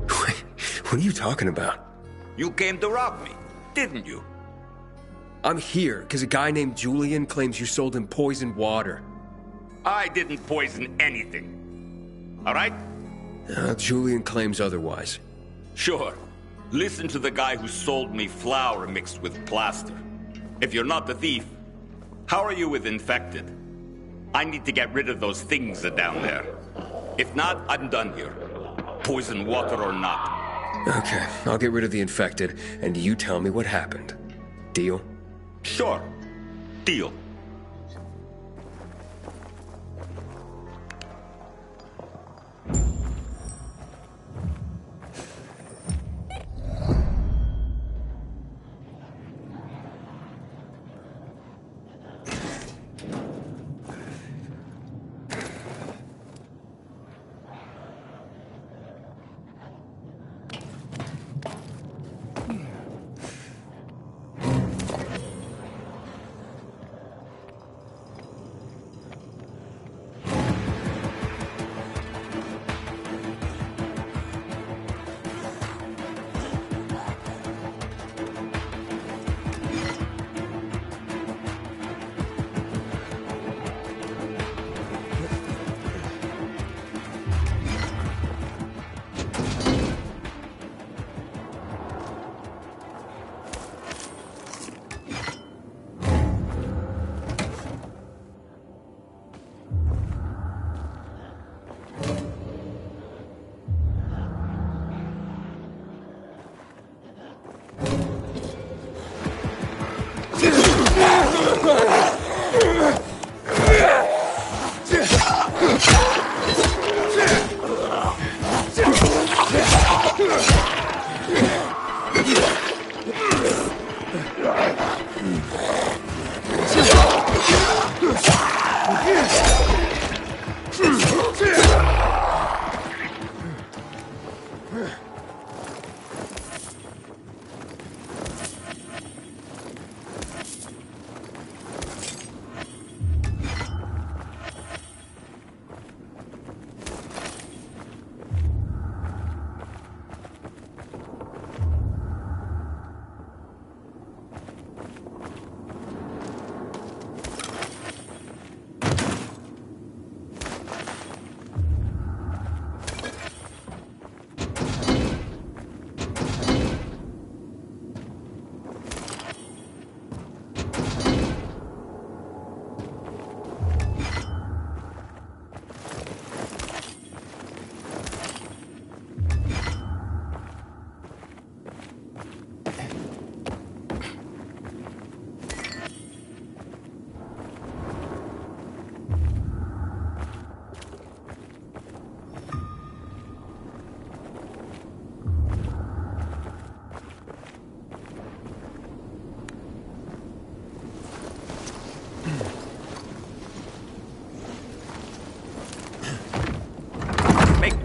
What are you talking about? You came to rob me, didn't you? I'm here because a guy named Julian claims you sold him poisoned water. I didn't poison anything. All right? Julian claims otherwise. Sure. Listen to the guy who sold me flour mixed with plaster. If you're not the thief, how are you with infected? I need to get rid of those things down there. If not, I'm done here. Poison water or not. Okay, I'll get rid of the infected, and you tell me what happened. Deal? Sure. Deal.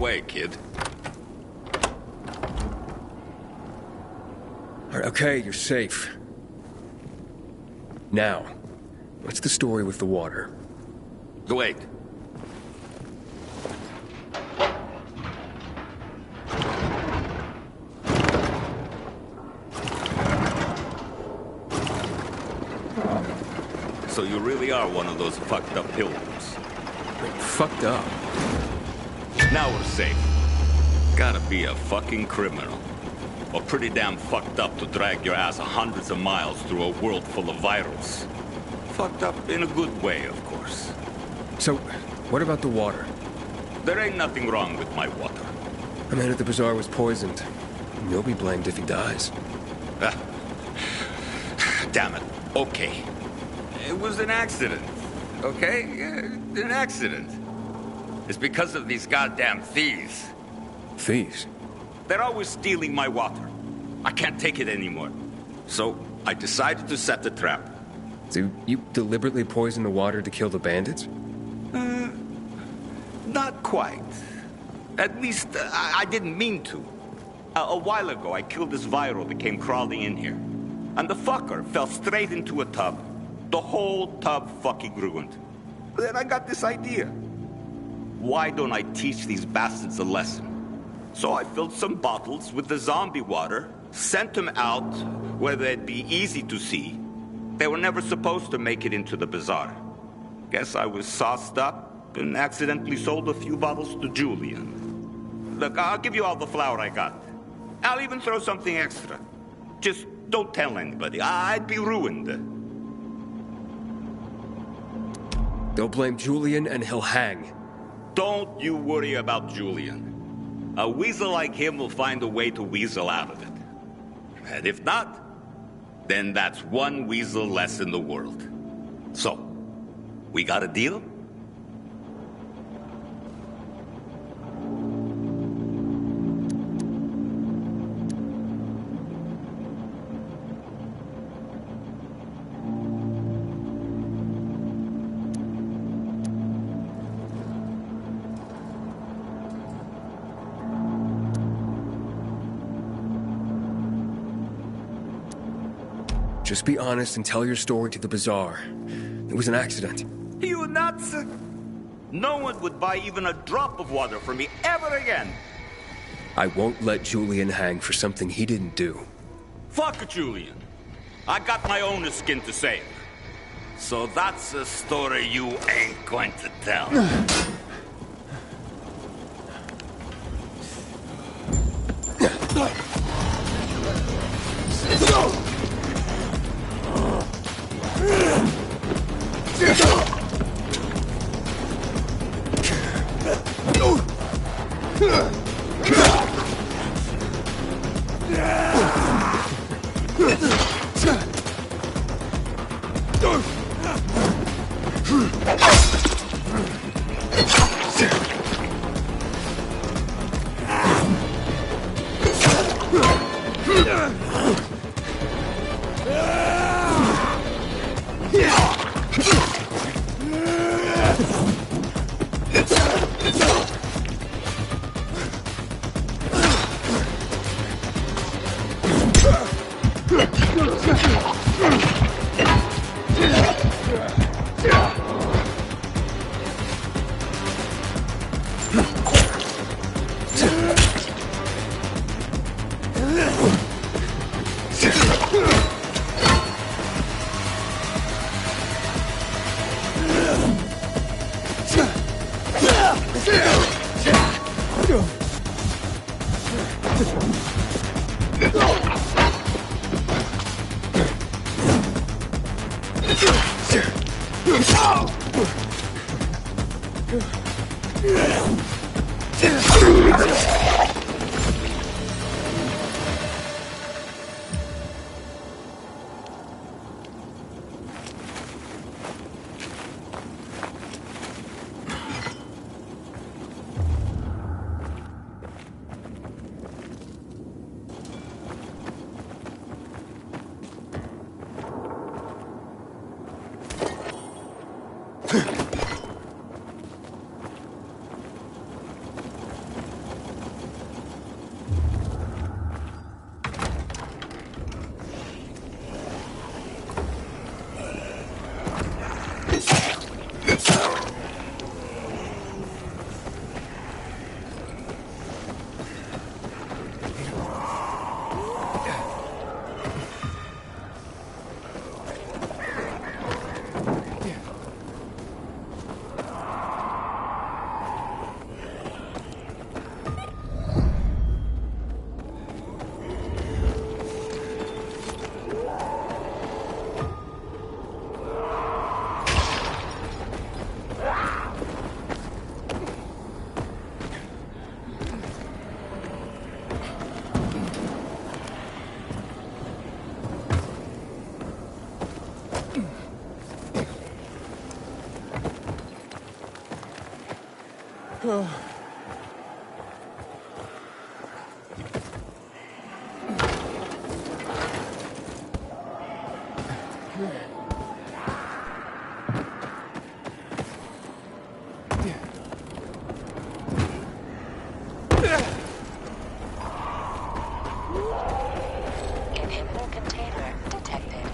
way, kid. All right, okay, you're safe. Now, what's the story with the water? Wait. So you really are one of those fucked up pilgrims. Fucked up? Now we're safe. Gotta be a fucking criminal. Or pretty damn fucked up to drag your ass hundreds of miles through a world full of virals. Fucked up in a good way, of course. So, what about the water? There ain't nothing wrong with my water. The man at the bazaar was poisoned. You'll be blamed if he dies. Damn it. Okay. It was an accident. Okay? An accident. It's because of these goddamn thieves. Thieves? They're always stealing my water. I can't take it anymore. So, I decided to set the trap. So you deliberately poisoned the water to kill the bandits? Not quite. At least, I didn't mean to. A while ago, I killed this viral that came crawling in here. And the fucker fell straight into a tub. The whole tub fucking ruined. Then I got this idea. Why don't I teach these bastards a lesson? So I filled some bottles with the zombie water, sent them out where they'd be easy to see. They were never supposed to make it into the bazaar. Guess I was sauced up and accidentally sold a few bottles to Julian. Look, I'll give you all the flour I got. I'll even throw something extra. Just don't tell anybody. I'd be ruined. They'll blame Julian and he'll hang. Don't you worry about Julian. A weasel like him will find a way to weasel out of it. And if not, then that's one weasel less in the world. So, we got a deal? Just be honest and tell your story to the bazaar. It was an accident. You nuts? No one would buy even a drop of water from me ever again. I won't let Julian hang for something he didn't do. Fuck Julian. I got my own skin to save. So that's a story you ain't going to tell. Inhibitor container detected.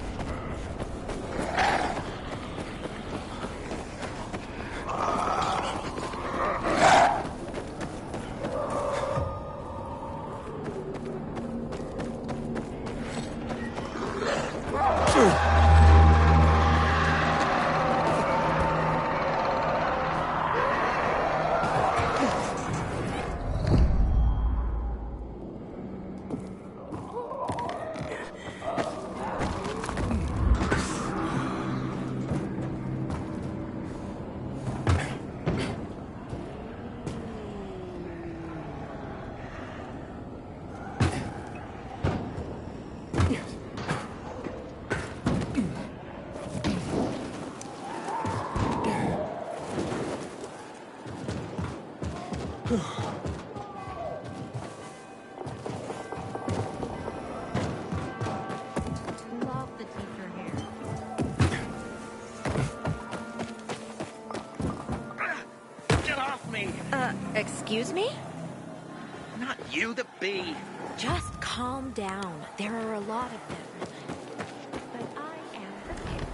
Love the teacher here. Get off me! Excuse me? Not you, the bee. Just calm down. There are a lot of them. But I am prepared.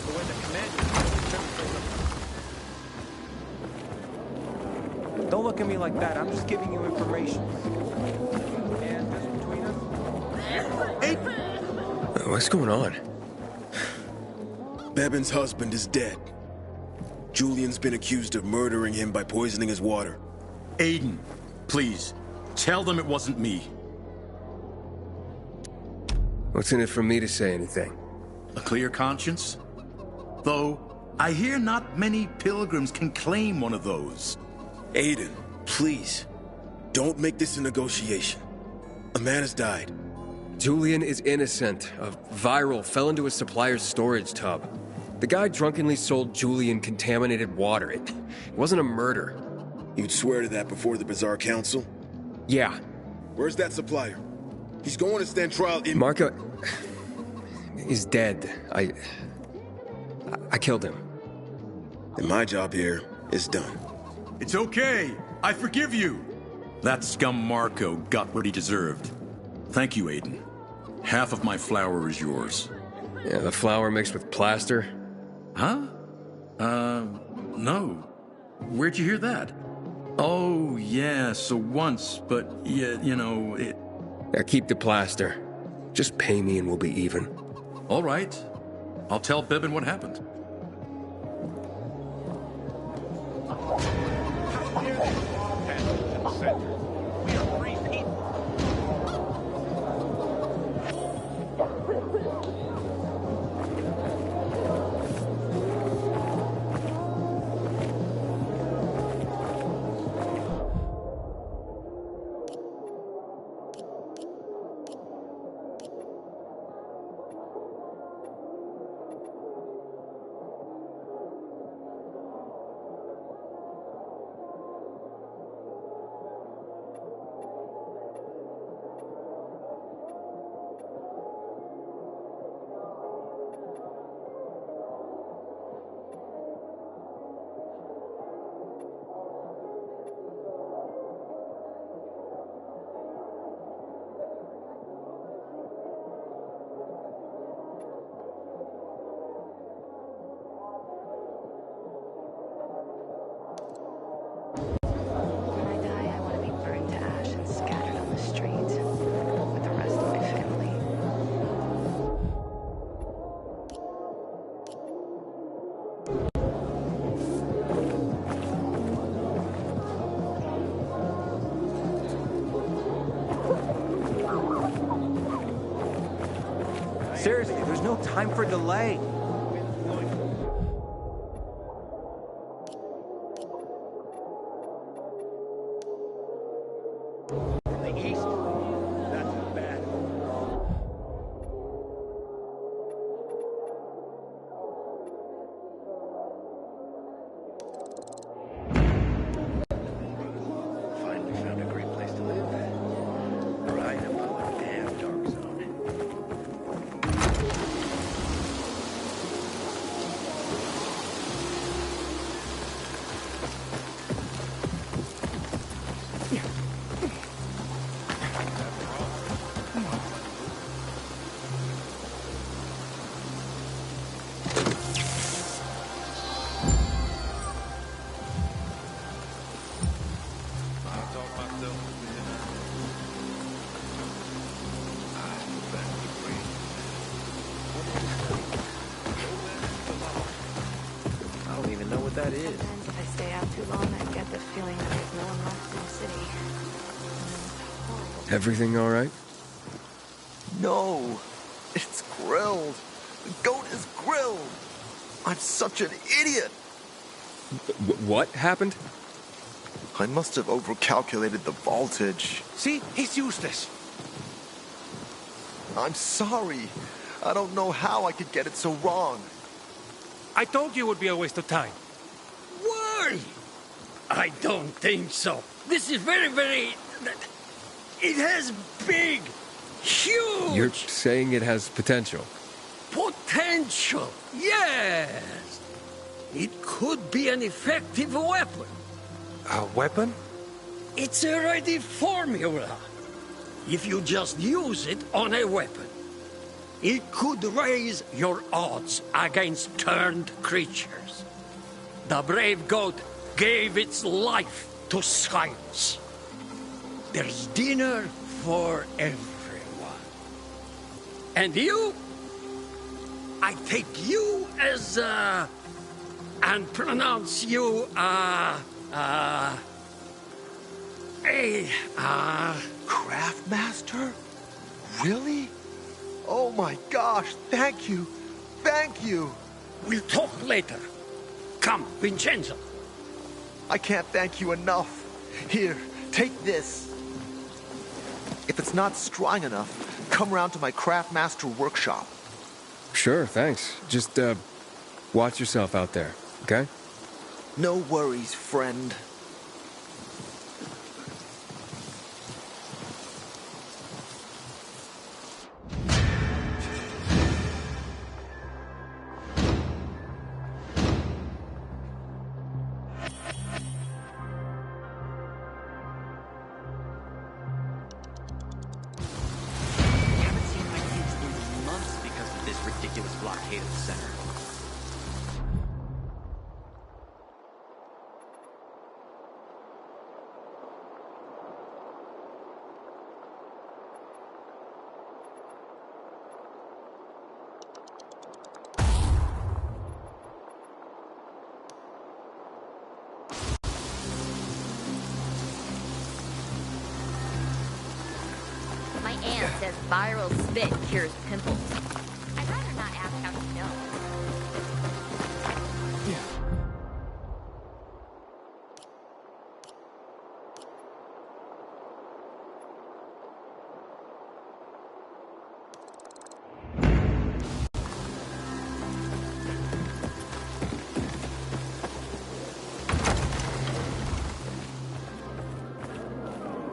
But when the commander Don't look at me like that. I'm just giving you information. And just between us. What's going on? Bevan's husband is dead. Julian's been accused of murdering him by poisoning his water. Aiden, please, tell them it wasn't me. What's in it for me to say anything? A clear conscience? Though, I hear not many pilgrims can claim one of those. Aiden, please, don't make this a negotiation. A man has died. Julian is innocent. A viral fell into a supplier's storage tub. The guy drunkenly sold Julian contaminated water. It wasn't a murder. You'd swear to that before the Bazaar Council? Yeah. Where's that supplier? He's going to stand trial in... Marco... He's dead. I killed him. And my job here is done. It's okay. I forgive you. That scum Marco got what he deserved. Thank you, Aiden. Half of my flour is yours. Yeah, the flour mixed with plaster? Huh? No. Where'd you hear that? Oh, yeah, so once, but, yeah, you know, it... Yeah, keep the plaster. Just pay me and we'll be even. All right. I'll tell Bevan what happened. We are free people. Seriously, there's no time for delay. The east? That's bad. Finally found a great place to live. Right above a damn dark zone. I don't even know what that is. And if I stay out too long, I get the feeling that there's no one left in the city. Everything all right? No, it's grilled. The goat is grilled. I'm such an idiot. What happened? I must have overcalculated the voltage. See? He's useless. I'm sorry. I don't know how I could get it so wrong. I told you it would be a waste of time. Why? I don't think so. This is very... It has big, huge... You're saying it has potential? Potential, yes. It could be an effective weapon. A weapon? It's a ready formula. If you just use it on a weapon, it could raise your odds against turned creatures. The brave goat gave its life to science. There's dinner for everyone. And you? I take you as, and pronounce you, Craftmaster? Really? Oh my gosh, thank you. Thank you. We'll talk later. Come, Vincenzo. I can't thank you enough. Here, take this. If it's not strong enough, come round to my Craftmaster workshop. Sure, thanks. Just, watch yourself out there, okay? No worries, friend. Ridiculous blockade of the center. My aunt says viral spit cures pimples. I'd rather not ask how she knows.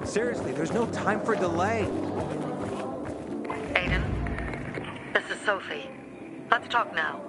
Seriously, there's no time for delay. Aiden, this is Sophie. Let's talk now.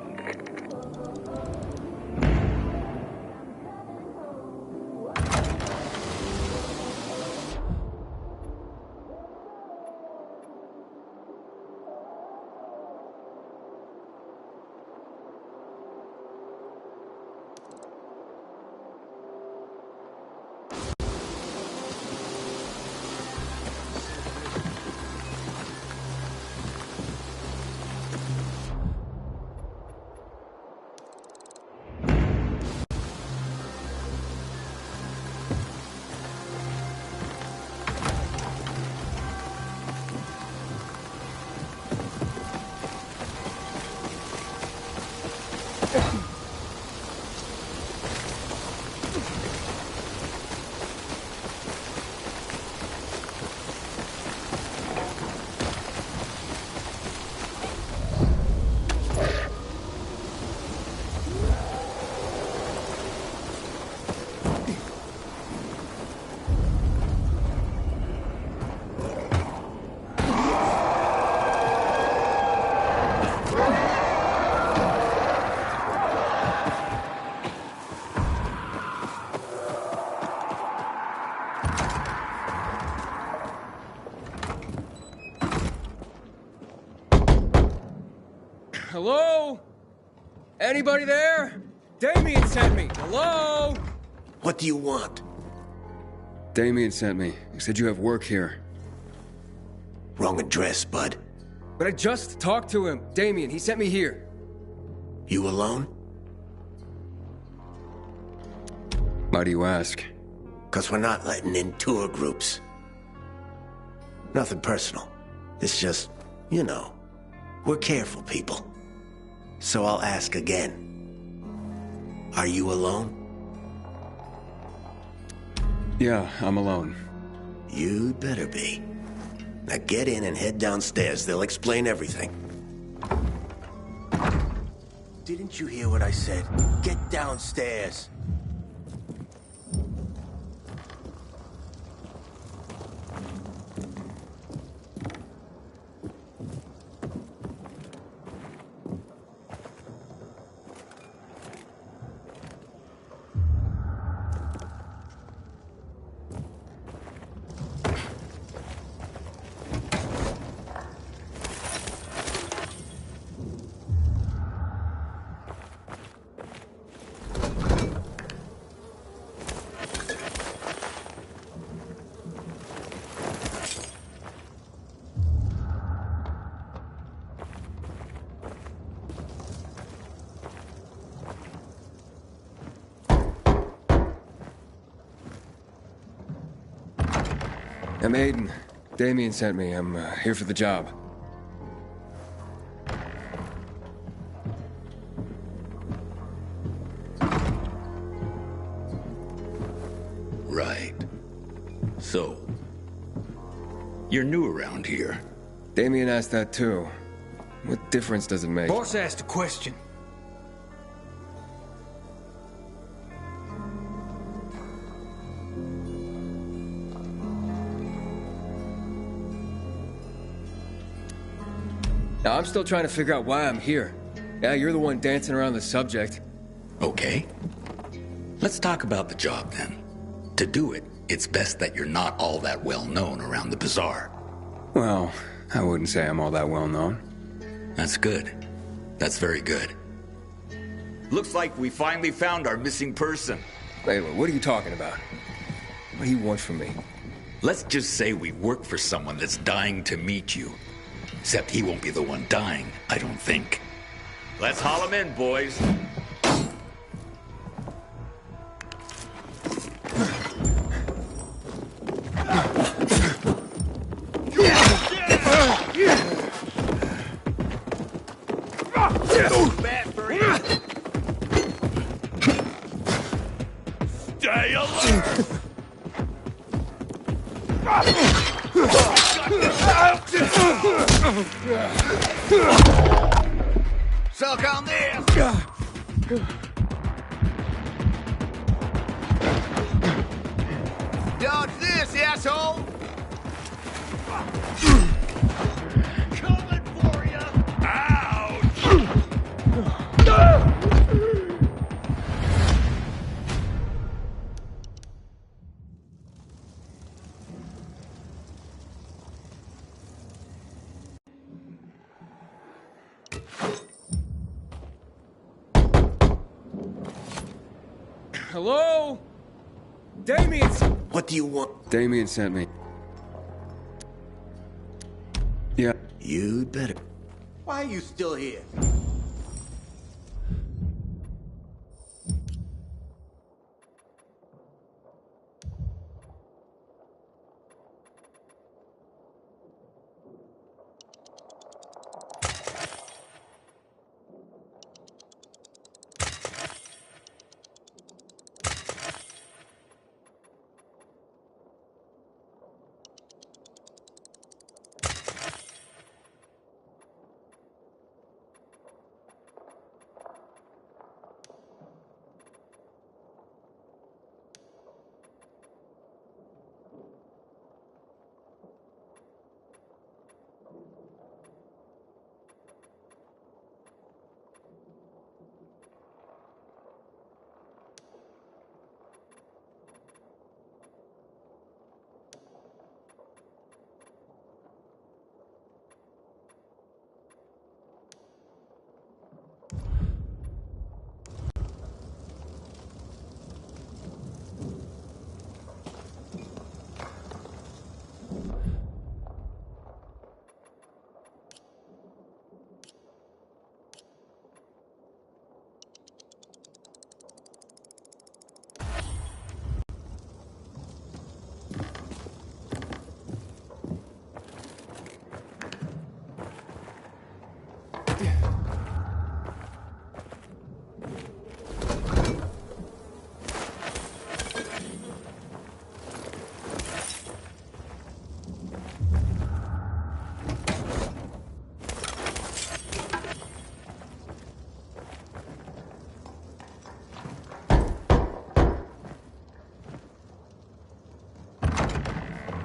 Hello? Anybody there? Damien sent me. Hello? What do you want? Damien sent me. He said you have work here. Wrong address, bud. But I just talked to him. Damien, he sent me here. You alone? Why do you ask? 'Cause we're not letting in tour groups. Nothing personal. It's just, you know, we're careful people. So I'll ask again. Are you alone? Yeah, I'm alone. You'd better be. Now get in and head downstairs. They'll explain everything. Didn't you hear what I said? Get downstairs. I'm Aiden. Damien sent me. I'm here for the job. Right. So, you're new around here. Damien asked that too. What difference does it make? Boss asked a question. Now, I'm still trying to figure out why I'm here. Yeah, you're the one dancing around the subject. Okay. Let's talk about the job then. To do it, it's best that you're not all that well known around the bazaar. Well, I wouldn't say I'm all that well known. That's good. That's very good. Looks like we finally found our missing person. Wait, what are you talking about? What do you want from me? Let's just say we work for someone that's dying to meet you. Except he won't be the one dying, I don't think. Let's haul him in, boys. Bad for you. Stay alert! Suck on this! Dodge this, asshole! Coming for you! Ouch! Hello? Damien! What do you want? Damien sent me. Yeah. You'd better. Why are you still here?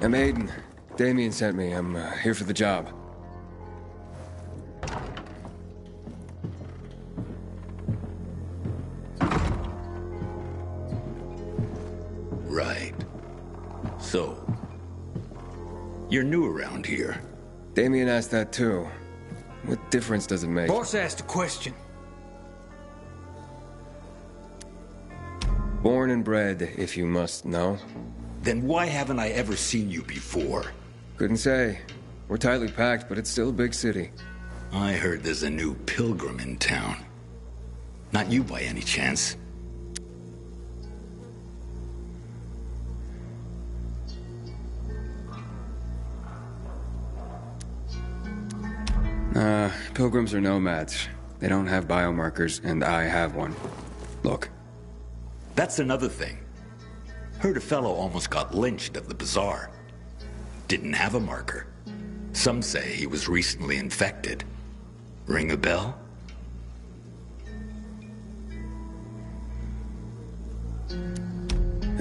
I'm Aiden. Damien sent me. I'm here for the job. Right. So, you're new around here. Damien asked that too. What difference does it make? Boss asked a question. Born and bred, if you must know. Then why haven't I ever seen you before? Couldn't say. We're tightly packed, but it's still a big city. I heard there's a new pilgrim in town. Not you by any chance. Pilgrims are nomads. They don't have biomarkers, and I have one. Look. That's another thing. Heard a fellow almost got lynched at the bazaar. Didn't have a marker. Some say he was recently infected. Ring a bell?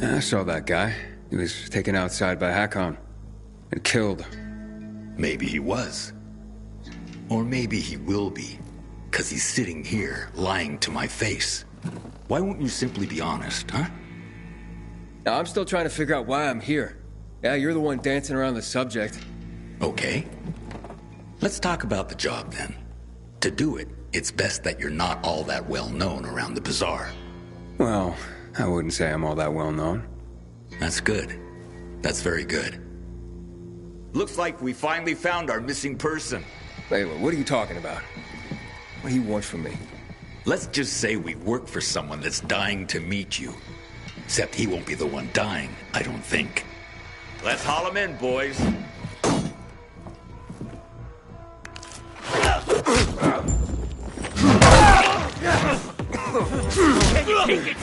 I saw that guy. He was taken outside by Hakon. And killed. Maybe he was. Or maybe he will be. 'Cause he's sitting here, lying to my face. Why won't you simply be honest, huh? Now, I'm still trying to figure out why I'm here. Yeah, you're the one dancing around the subject. Okay. Let's talk about the job then. To do it, it's best that you're not all that well known around the bazaar. Well, I wouldn't say I'm all that well known. That's good. That's very good. Looks like we finally found our missing person. Wait, what are you talking about? What do you want from me? Let's just say we work for someone that's dying to meet you. Except he won't be the one dying, I don't think. Let's haul him in, boys. Can you take it?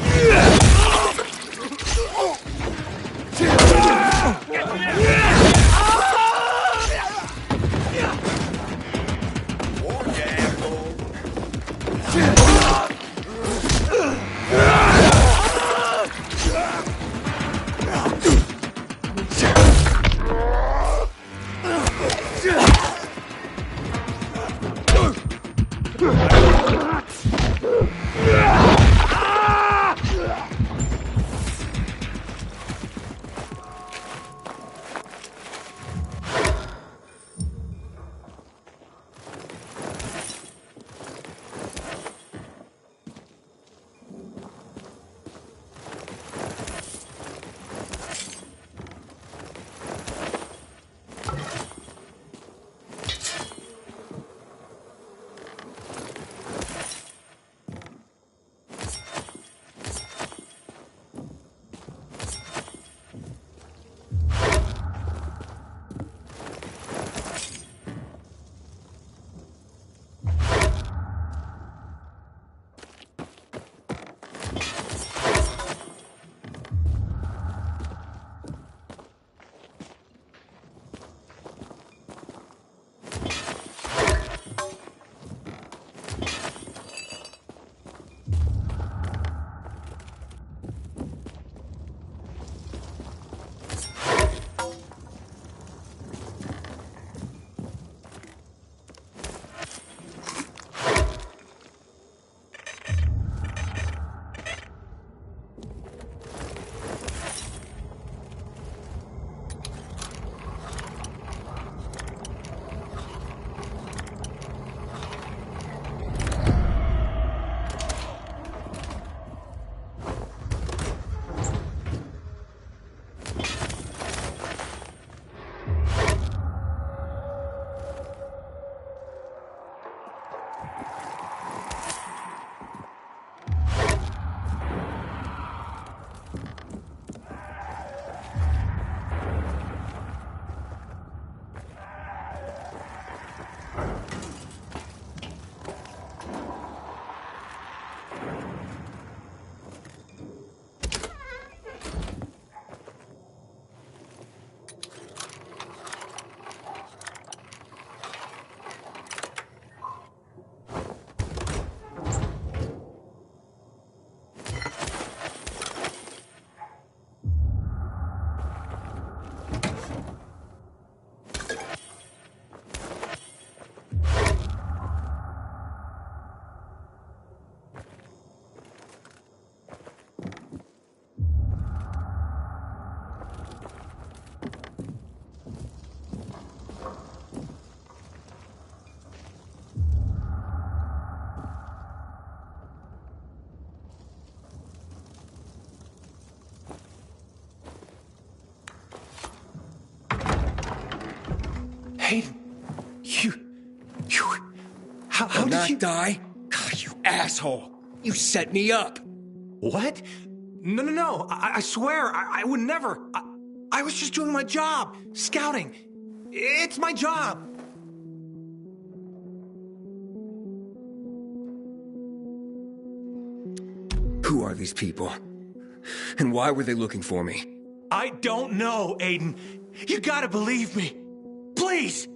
Aiden, how I'll did not you die? God, you asshole! You set me up. What? No. I swear, I would never. I was just doing my job, scouting. It's my job. Who are these people? And why were they looking for me? I don't know, Aiden. You gotta believe me. Please!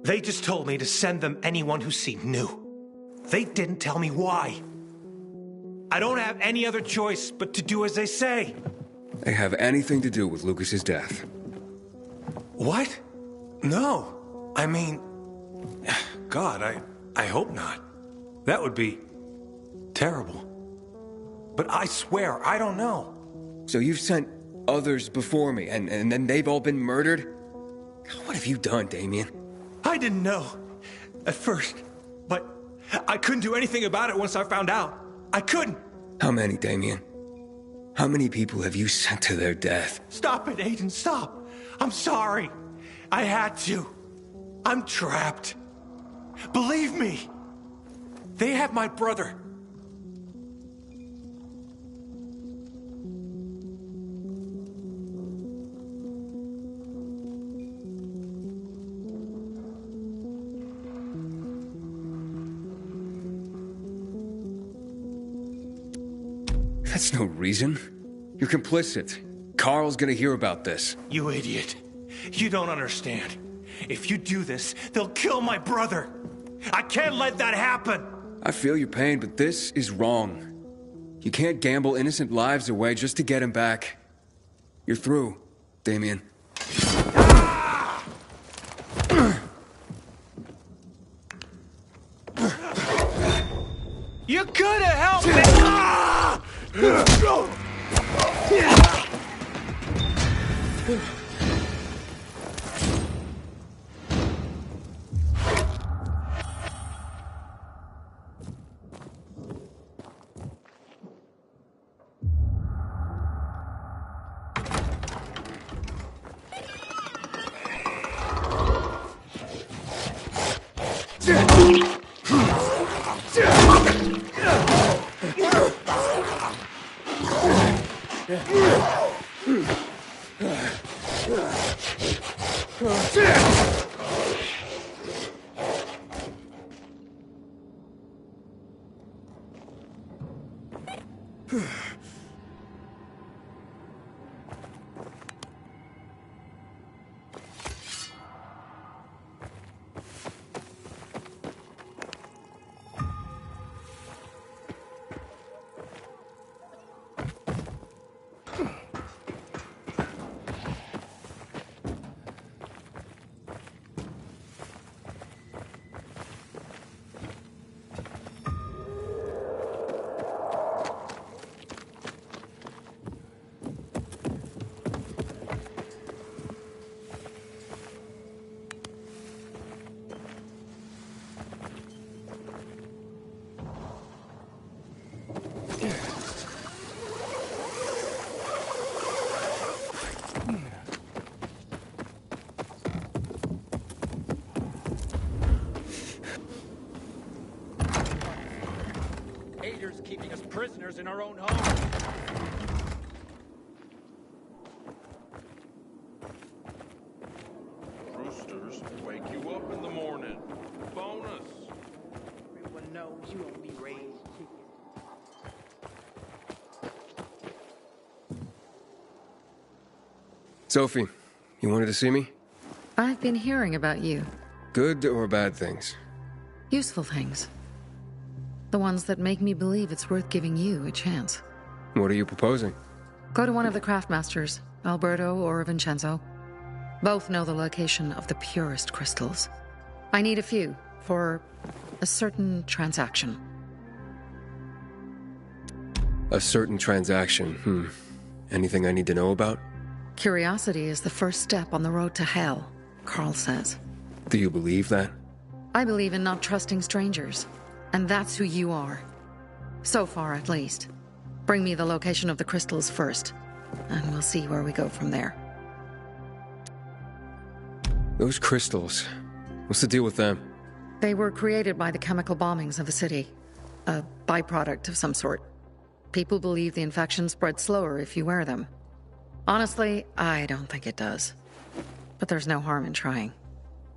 They just told me to send them anyone who seemed new. They didn't tell me why. I don't have any other choice but to do as they say. They have anything to do with Lucas's death. What? No. I mean... God, I hope not. That would be... terrible. But I swear, I don't know. So you've sent others before me, and then they've all been murdered? What have you done, Damien? I didn't know at first, but I couldn't do anything about it once I found out. I couldn't. How many, Damien? How many people have you sent to their death? Stop it, Aiden, stop. I'm sorry. I had to. I'm trapped. Believe me. They have my brother. That's no reason. You're complicit. Carl's gonna hear about this. You idiot. You don't understand. If you do this, they'll kill my brother. I can't let that happen. I feel your pain, but this is wrong. You can't gamble innocent lives away just to get him back. You're through, Damien. You could have helped me! Ader's keeping us prisoners in our own home. Roosters wake you up in the morning. Bonus. Everyone knows you only raise chickens. Sophie, you wanted to see me? I've been hearing about you. Good or bad things? Useful things. The ones that make me believe it's worth giving you a chance. What are you proposing? Go to one of the craftmasters, Alberto or Vincenzo. Both know the location of the purest crystals. I need a few for a certain transaction. A certain transaction, Anything I need to know about? Curiosity is the first step on the road to hell, Carl says. Do you believe that? I believe in not trusting strangers, and that's who you are. So far, at least. Bring me the location of the crystals first, and we'll see where we go from there. Those crystals. What's the deal with them? They were created by the chemical bombings of the city. A byproduct of some sort. People believe the infection spreads slower if you wear them. Honestly, I don't think it does. But there's no harm in trying.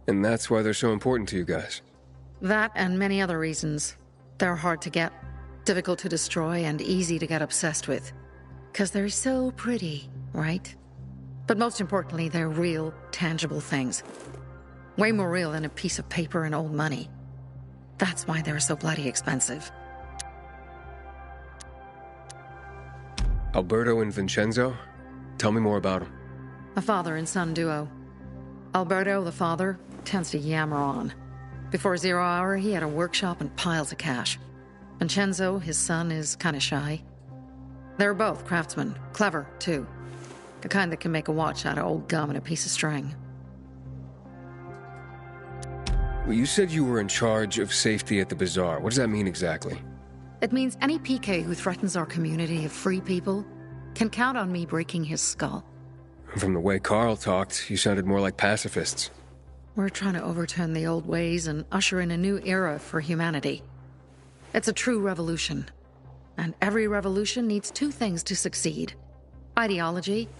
And that's why they're so important to you guys. That and many other reasons. They're hard to get, difficult to destroy, and easy to get obsessed with. 'Cause they're so pretty, right? But most importantly, they're real, tangible things. Way more real than a piece of paper and old money. That's why they're so bloody expensive. Alberto and Vincenzo? Tell me more about them. A father and son duo. Alberto, the father, tends to yammer on. Before 0 hour, he had a workshop and piles of cash. Vincenzo, his son, is kinda shy. They're both craftsmen, clever, too. The kind that can make a watch out of old gum and a piece of string. Well, you said you were in charge of safety at the bazaar. What does that mean exactly? It means any PK who threatens our community of free people can count on me breaking his skull. From the way Carl talked, you sounded more like pacifists. We're trying to overturn the old ways and usher in a new era for humanity. It's a true revolution. And every revolution needs two things to succeed: ideology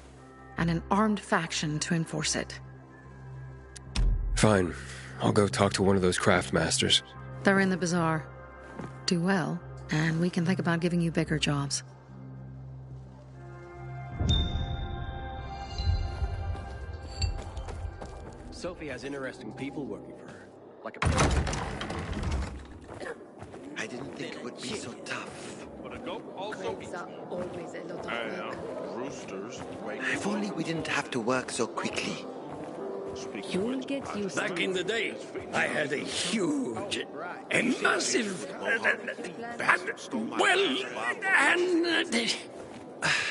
and an armed faction to enforce it. Fine. I'll go talk to one of those craft masters. They're in the bazaar. Do well, and we can think about giving you bigger jobs. Sophie has interesting people working for her. Like a... I didn't think it would be so tough. Roosters. If only we didn't have to work so quickly. You'll get used to it. Back in the day, I had a huge, a massive,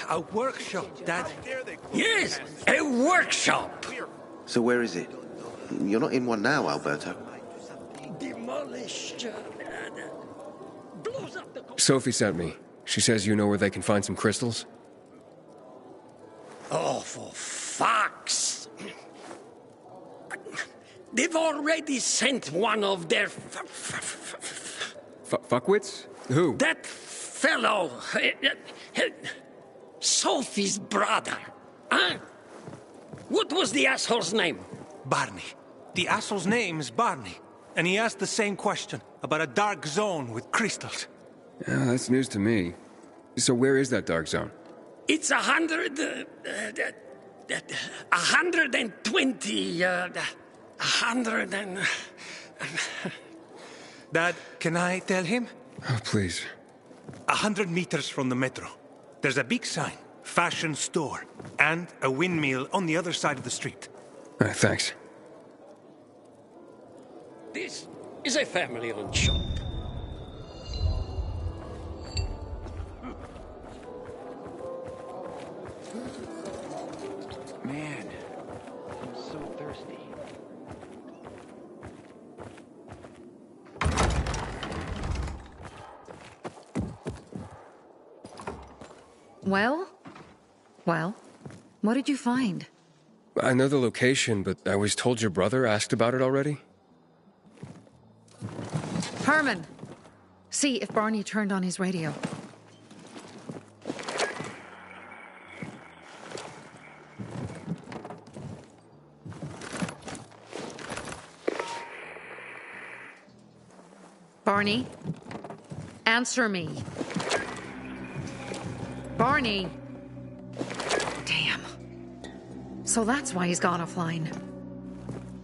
A workshop, Dad. Yes, a workshop. So where is it? You're not in one now, Alberto. Demolished. Blows up the... Sophie sent me. She says you know where they can find some crystals? Oh, for fuck's... They've already sent one of their... Fuckwits? Who? That fellow... Sophie's brother. Huh? What was the asshole's name? Barney. The asshole's name is Barney. And he asked the same question about a dark zone with crystals. Yeah, that's news to me. So where is that dark zone? It's 120... 100 and... Dad, can I tell him? Oh, please. 100 meters from the metro. There's a big sign, fashion store, and a windmill on the other side of the street. All right, thanks. This is a family-owned shop. Man, I'm so thirsty. Well? Well? What did you find? I know the location, but I was told your brother asked about it already? Herman! See if Barney turned on his radio. Barney? Answer me. Barney! Damn. So that's why he's gone offline.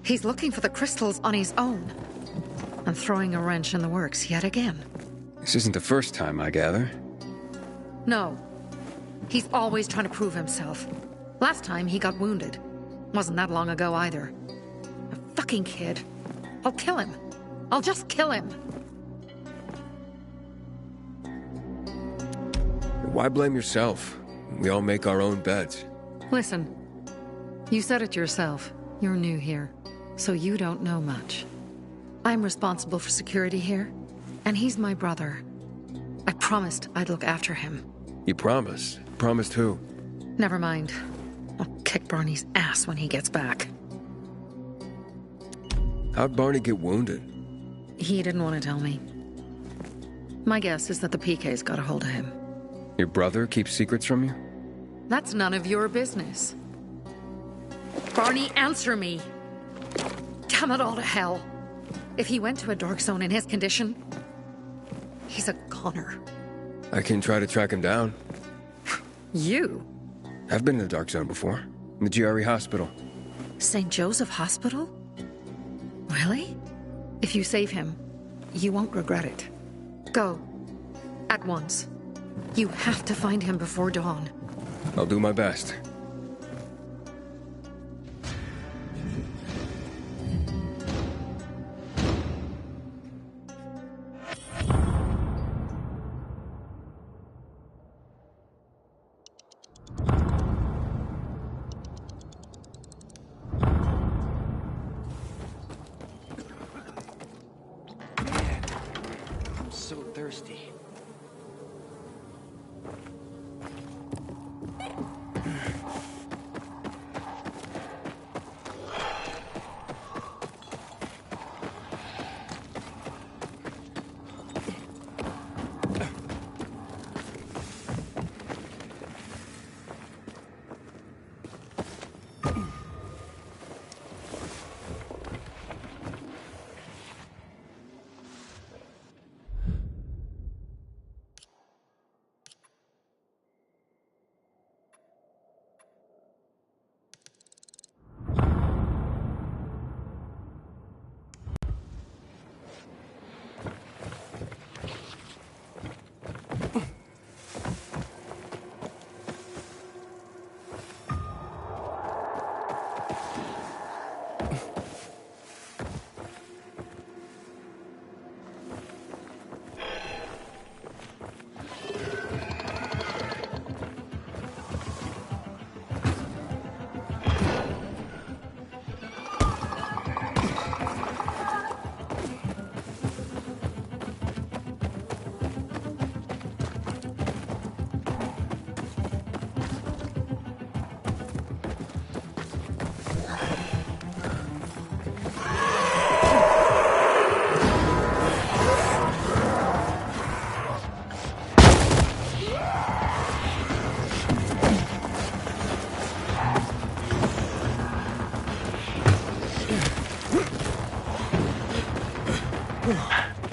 He's looking for the crystals on his own. And throwing a wrench in the works yet again. This isn't the first time, I gather. No. He's always trying to prove himself. Last time he got wounded. Wasn't that long ago either. A fucking kid. I'll kill him. I'll just kill him. Why blame yourself? We all make our own beds. Listen. You said it yourself. You're new here. So you don't know much. I'm responsible for security here, and he's my brother. I promised I'd look after him. You promised? Promised who? Never mind. I'll kick Barney's ass when he gets back. How'd Barney get wounded? He didn't want to tell me. My guess is that the PK's got a hold of him. Your brother keeps secrets from you? That's none of your business. Barney, answer me! Damn it all to hell! If he went to a dark zone in his condition, he's a goner. I can try to track him down. You? I've been in the dark zone before. In the GRE hospital. St. Joseph Hospital? Really? If you save him, you won't regret it. Go. At once. You have to find him before dawn. I'll do my best. I'm so thirsty.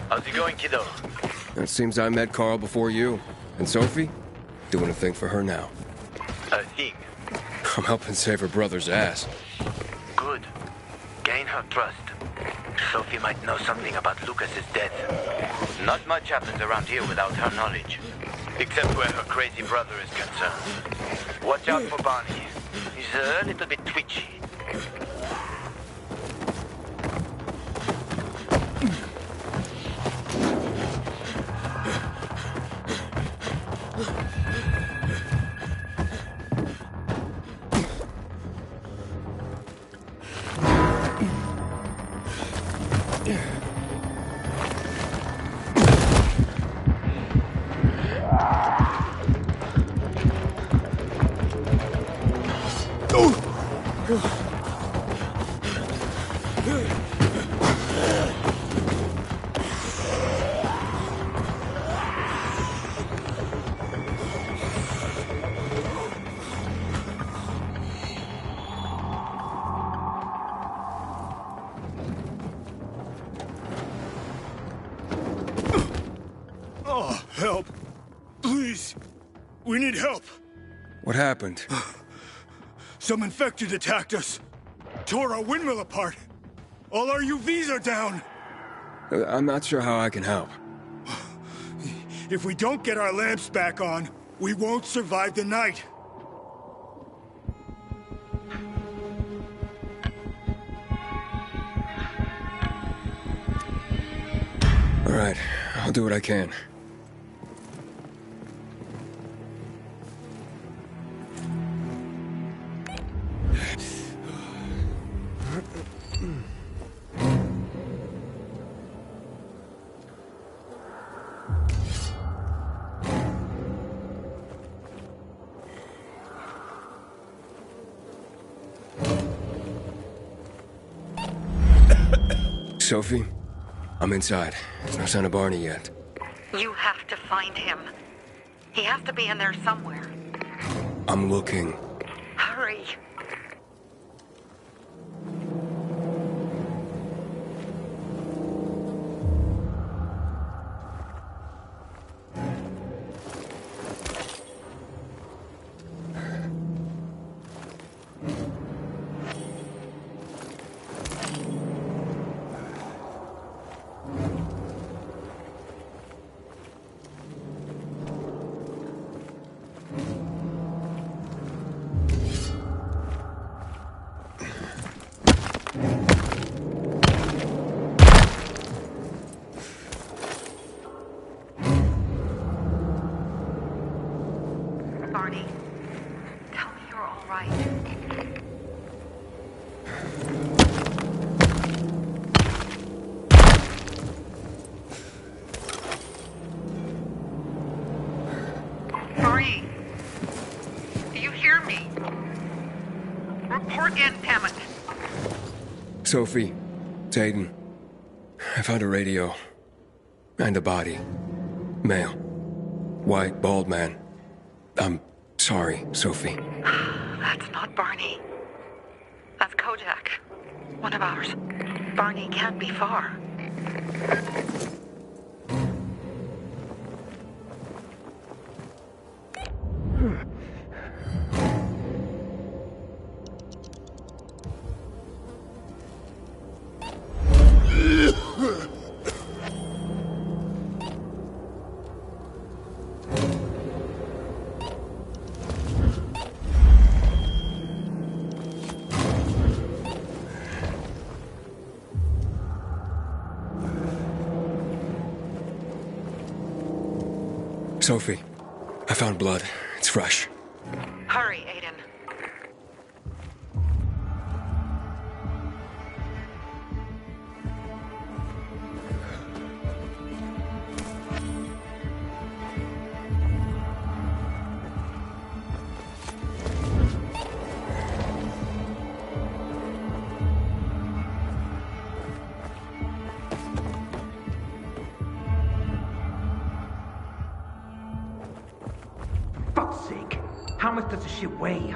How's it going, kiddo? It seems I met Carl before you. And Sophie? Doing a thing for her now. A thing? I'm helping save her brother's ass. Good. Gain her trust. Sophie might know something about Lucas's death. Not much happens around here without her knowledge. Except where her crazy brother is concerned. Watch out for Barney. He's a little bit twitchy. Oh, help. Please. We need help. What happened? Some infected attacked us. Tore our windmill apart. All our UVs are down. I'm not sure how I can help. If we don't get our lamps back on, we won't survive the night. All right, I'll do what I can. Sophie, I'm inside. There's no sign of Barney yet. You have to find him. He has to be in there somewhere. I'm looking. Hurry. Barney, tell me you're all right. Barney, do you hear me? Report in, damn it. Sophie, it's Aiden. I found a radio. And a body. Male. White, bald man. I'm sorry, Sophie. That's not Barney. That's Kojak. One of ours. Barney can't be far. Sophie, I found blood. It's fresh. Hurry, Aiden. Fuck's sake. How much does this shit weigh?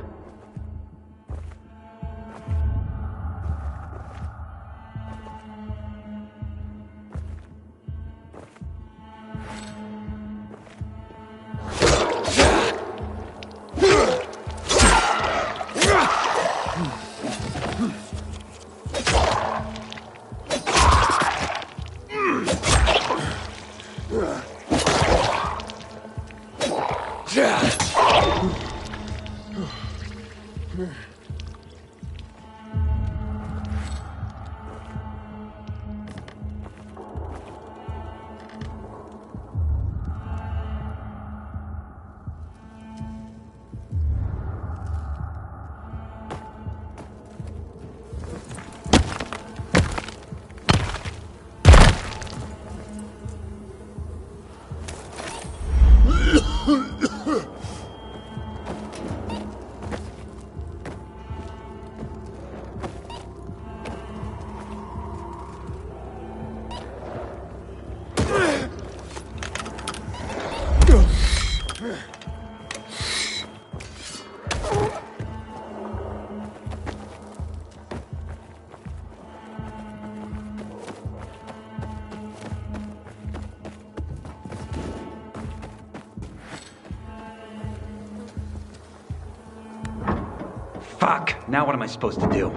Fuck! Now what am I supposed to do?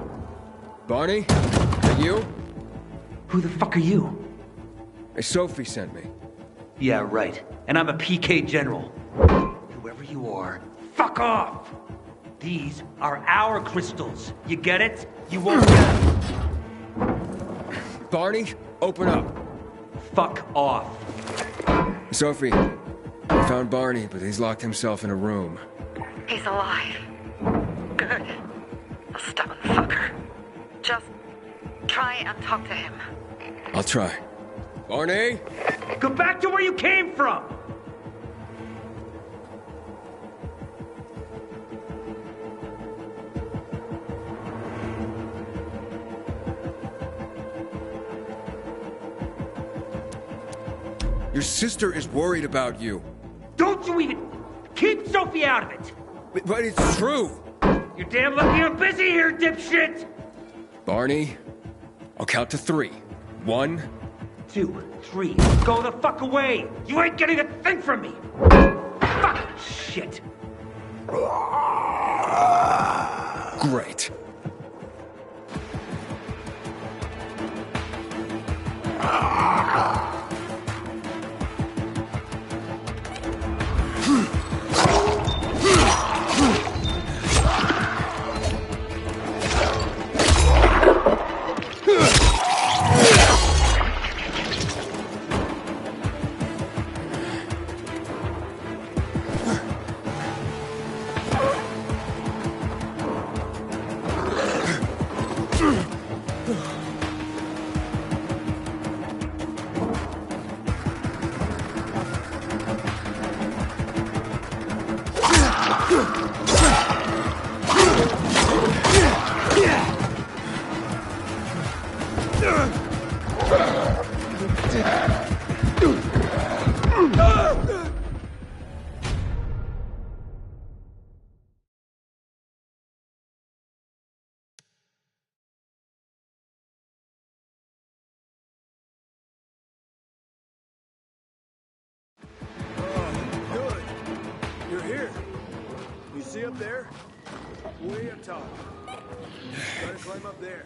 Barney? Are you? Who the fuck are you? Sophie sent me. Yeah, right. And I'm a PK General. Whoever you are, fuck off! These are our crystals. You get it? You won't get it. Barney, open up. Fuck off. Sophie, I found Barney, but he's locked himself in a room. He's alive. Good. A stubborn fucker. Just try and talk to him. I'll try. Barney? Go back to where you came from! Your sister is worried about you. Don't you even... Keep Sophie out of it! But it's true! You're damn lucky I'm busy here, dipshit! Barney, I'll count to 3. 1, 2, 3. Go the fuck away! You ain't getting a thing from me! Fuck shit! Great. See up there? Way up top. Gotta climb up there.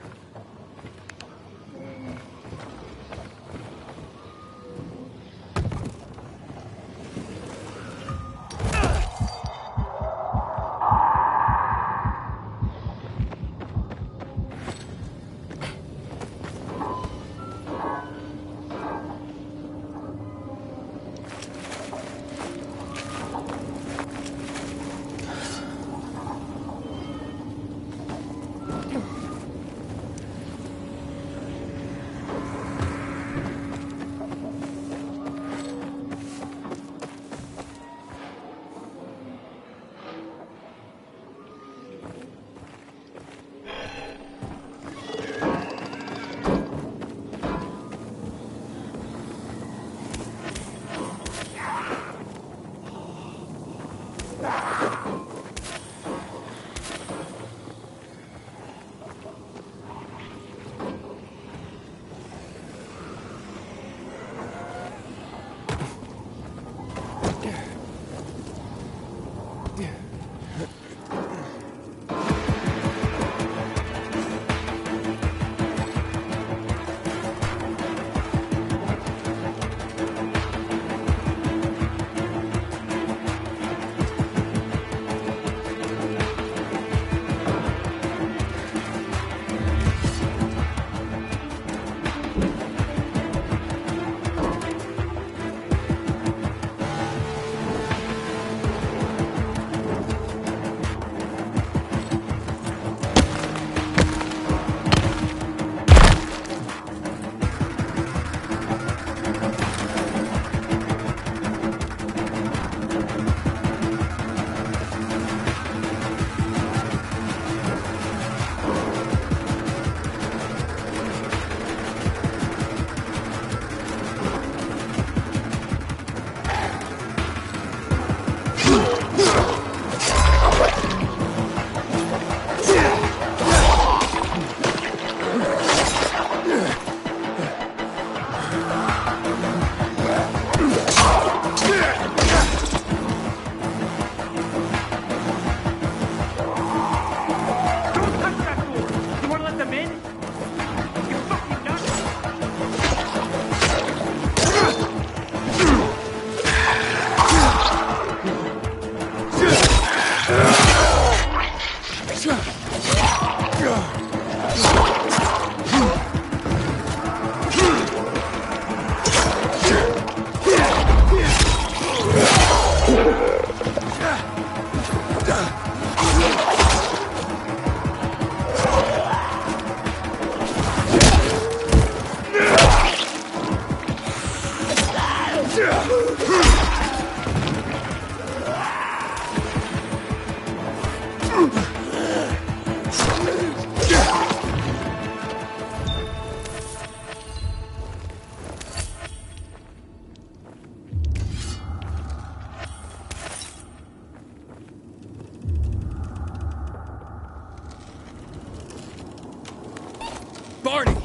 Barney!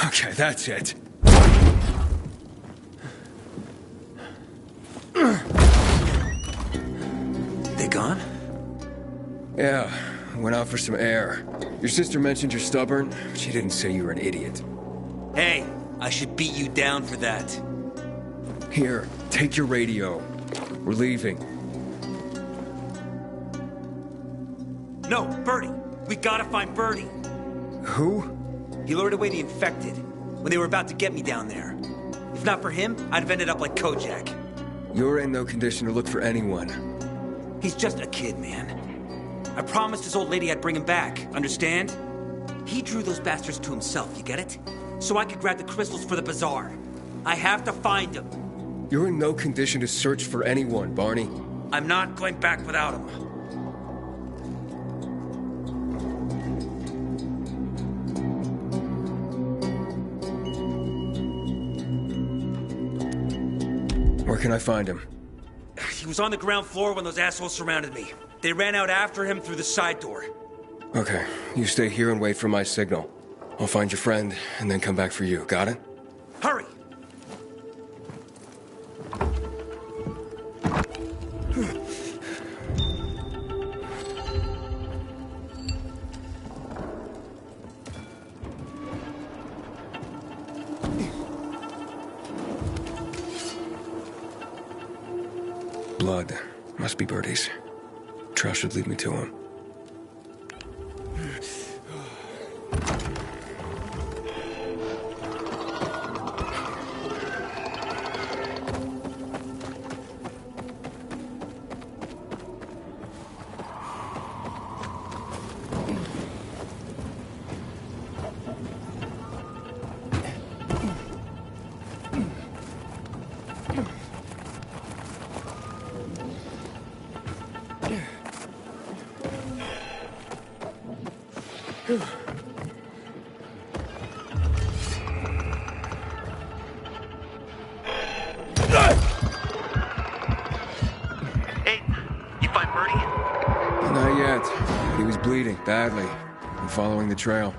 Okay, that's it. They gone? Yeah, went out for some air. Your sister mentioned you're stubborn. She didn't say you were an idiot. Hey, I should beat you down for that. Here, take your radio. We're leaving. No, Bertie. We gotta find Bertie. Who? He lured away the infected when they were about to get me down there. If not for him, I'd have ended up like Kojak. You're in no condition to look for anyone. He's just a kid, man. I promised his old lady I'd bring him back, understand? He drew those bastards to himself, you get it? So I could grab the crystals for the bazaar. I have to find him. You're in no condition to search for anyone, Barney. I'm not going back without him. Where can I find him? He was on the ground floor when those assholes surrounded me. They ran out after him through the side door. Okay, you stay here and wait for my signal. I'll find your friend and then come back for you. Got it? Hurry! Blood. Must be Bertie's. Trail should lead me to him. Badly. I'm following the trail.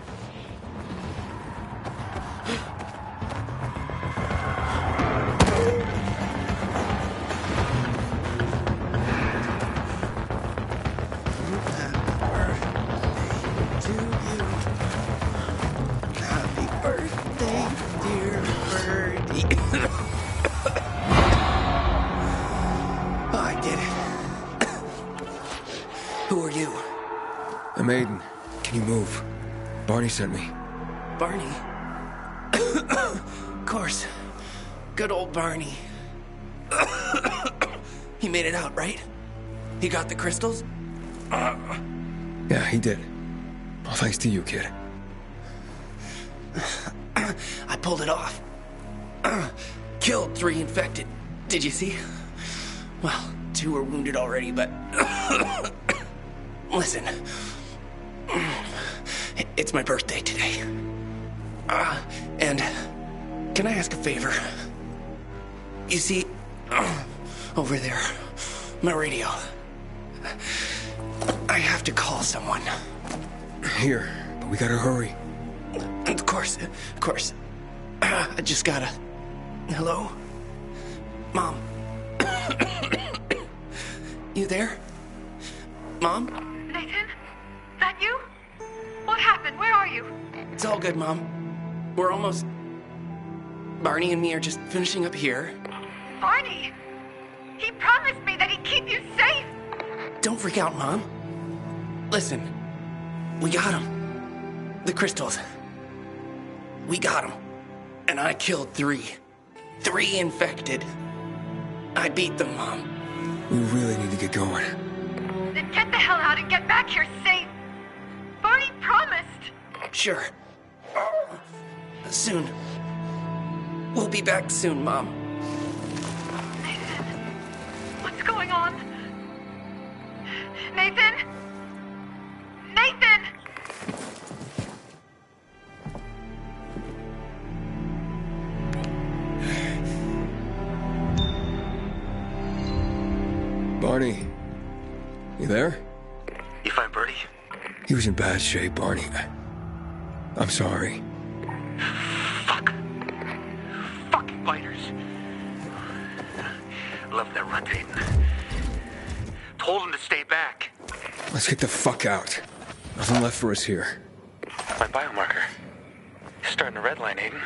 Happy birthday, dear birdie. Oh, I did it. Who are you? I'm Aiden. Can you move? Barney sent me. Barney? Of course. Good old Barney. He made it out, right? He got the crystals? Yeah, he did. All thanks to you, kid. I pulled it off. Killed 3 infected. Did you see? Well, 2 are wounded already, but... Listen. It's my birthday today. And can I ask a favor? You see, over there, my radio. I have to call someone. Here, but we gotta hurry. Of course. I just gotta... Hello? Mom? You there? Mom? Nathan? That you? What happened? Where are you? It's all good, Mom. We're almost... Barney and me are just finishing up here. Barney? He promised me that he'd keep you safe! Don't freak out, Mom. Listen. We got him. The crystals. We got him. And I killed 3. 3 infected. I beat them, Mom. We really need to get going. Then get the hell out and get back here safe! Barney promised! Sure. Soon. We'll be back soon, Mom. Nathan? What's going on? Nathan? Nathan! Barney, you there? You find Bertie? He was in bad shape, Barney. I'm sorry. Fucking biters. Love their run, Aiden. Told them to stay back. Let's get the fuck out. Nothing left for us here. My biomarker. It's starting to redline, Aiden.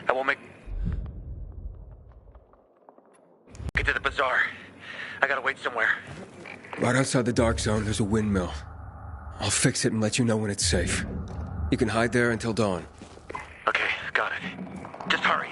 I won't make it to the bazaar. I gotta wait somewhere. Right outside the dark zone, there's a windmill. I'll fix it and let you know when it's safe. You can hide there until dawn. Okay, got it. Just hurry.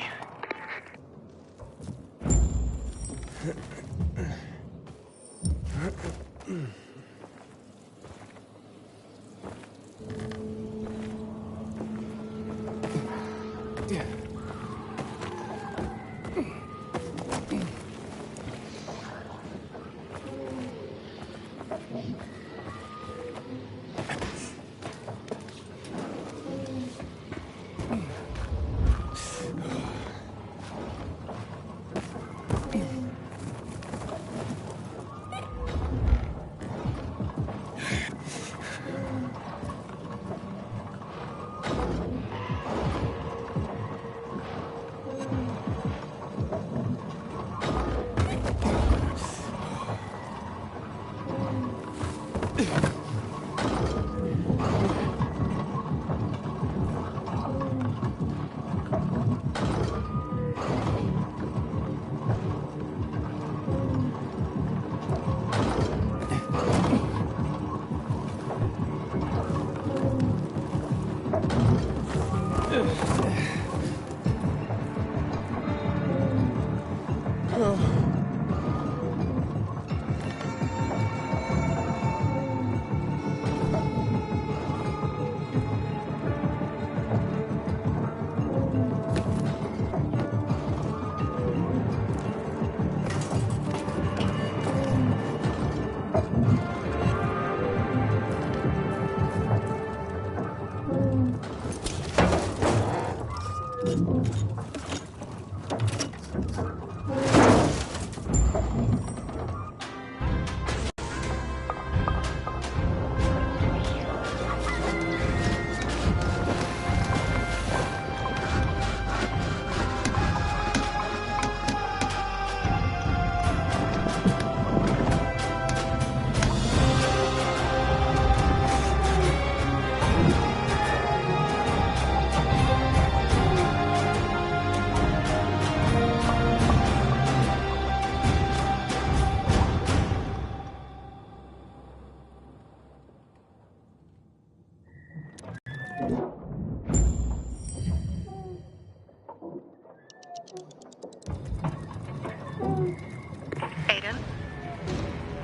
Aiden?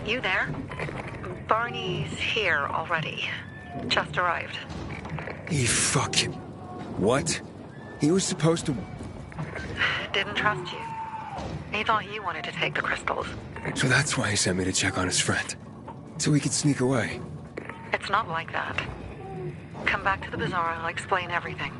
You there? Barney's here already. Just arrived. He fucking... What? He was supposed to... Didn't trust you. He thought you wanted to take the crystals. So that's why he sent me to check on his friend. So he could sneak away. It's not like that. Come back to the bazaar and I'll explain everything.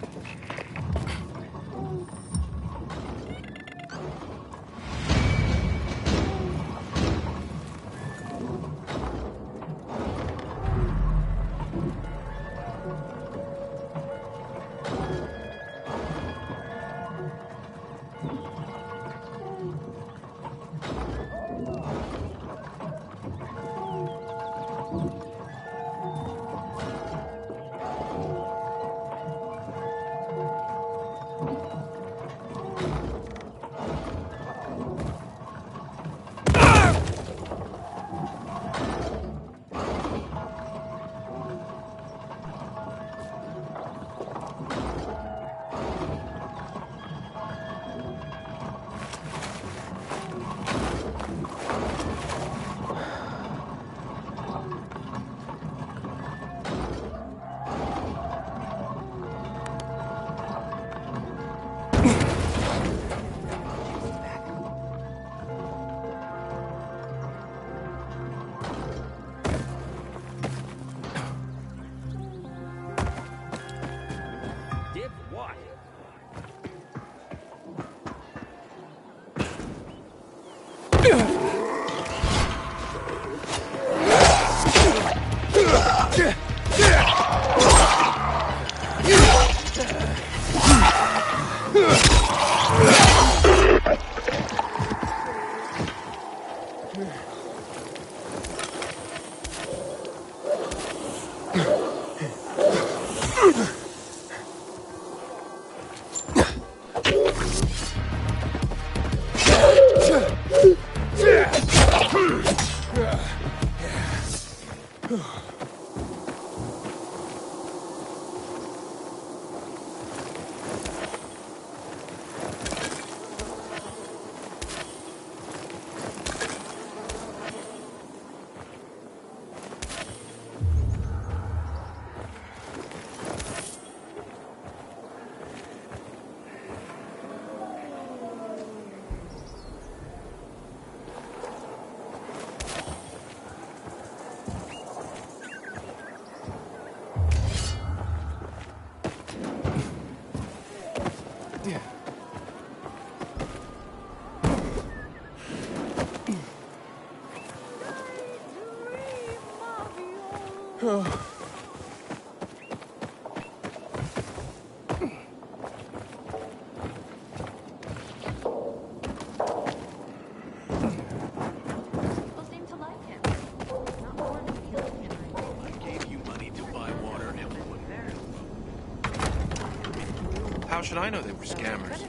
How should I know they were scammers?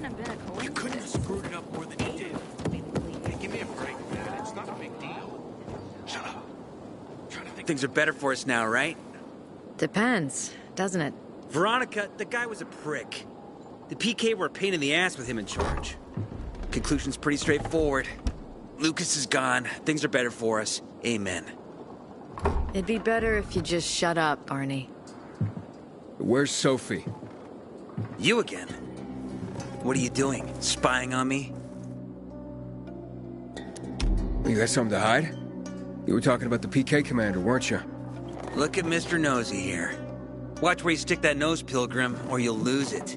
You couldn't have screwed it up more than you did. Hey, give me a break, man. It's not a big deal. Shut up. Things are better for us now, right? Depends, doesn't it? Veronica, the guy was a prick. The PK were a pain in the ass with him in charge. Conclusion's pretty straightforward. Lucas is gone. Things are better for us. Amen. It'd be better if you just shut up, Barney. Where's Sophie? You again? What are you doing? Spying on me? You got something to hide? You were talking about the PK commander, weren't you? Look at Mr. Nosy here. Watch where you stick that nose, Pilgrim, or you'll lose it.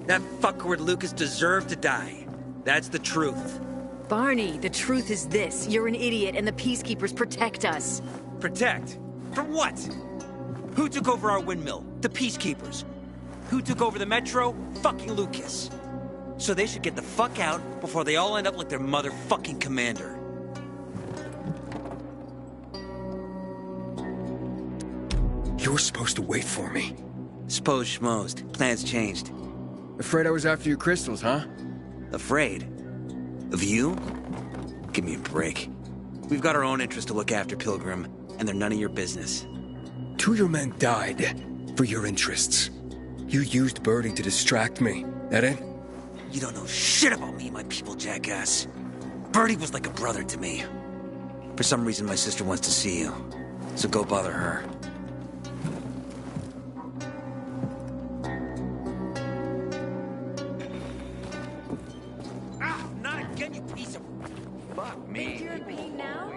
That fuckward Lucas deserved to die. That's the truth. Barney, the truth is this. You're an idiot and the Peacekeepers protect us. Protect? From what? Who took over our windmill? The Peacekeepers. Who took over the Metro? Fucking Lucas. So they should get the fuck out before they all end up like their motherfucking commander. You were supposed to wait for me. Suppose schmozed. Plans changed. Afraid I was after your crystals, huh? Afraid? Of you? Give me a break. We've got our own interests to look after, Pilgrim, and they're none of your business. 2 of your men died for your interests. You used Birdie to distract me. That it? You don't know shit about me, my people, jackass. Birdie was like a brother to me. For some reason, my sister wants to see you. So go bother her. Ah, not again, you piece of... Fuck me. You're in pain now?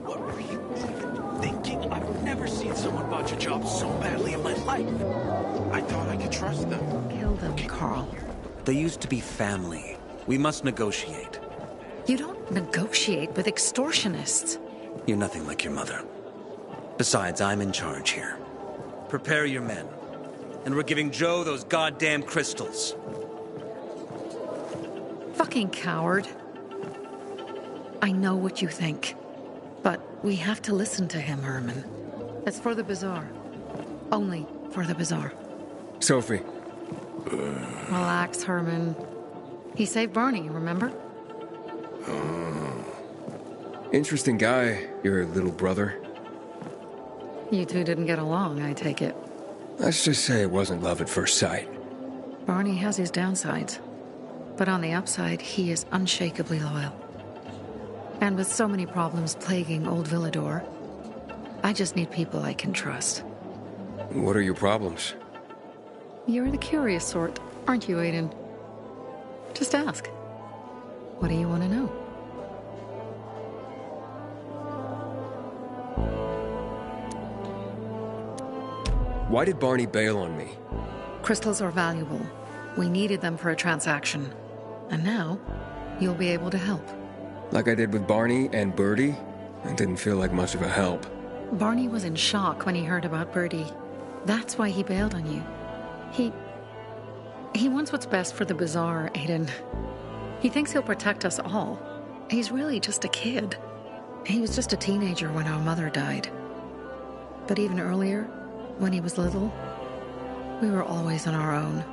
What were you even thinking? I've never seen someone botch a job so badly in my life. I thought I could trust them. Kill them, Carl. They used to be family. We must negotiate. You don't negotiate with extortionists. You're nothing like your mother. Besides, I'm in charge here. Prepare your men. And we're giving Joe those goddamn crystals. Fucking coward. I know what you think. But we have to listen to him, Herman. It's for the Bazaar. Only for the Bazaar. Sophie. Relax, Herman. He saved Barney, remember? Interesting guy, your little brother. You two didn't get along, I take it. Let's just say it wasn't love at first sight. Barney has his downsides. But on the upside, he is unshakably loyal. And with so many problems plaguing Old Villador, I just need people I can trust. What are your problems? You're the curious sort, aren't you, Aiden? Just ask. What do you want to know? Why did Barney bail on me? Crystals are valuable. We needed them for a transaction. And now, you'll be able to help. Like I did with Barney and Birdie? It didn't feel like much of a help. Barney was in shock when he heard about Birdie. That's why he bailed on you. He wants what's best for the Bazaar, Aiden. He thinks he'll protect us all. He's really just a kid. He was just a teenager when our mother died. But even earlier, when he was little, we were always on our own.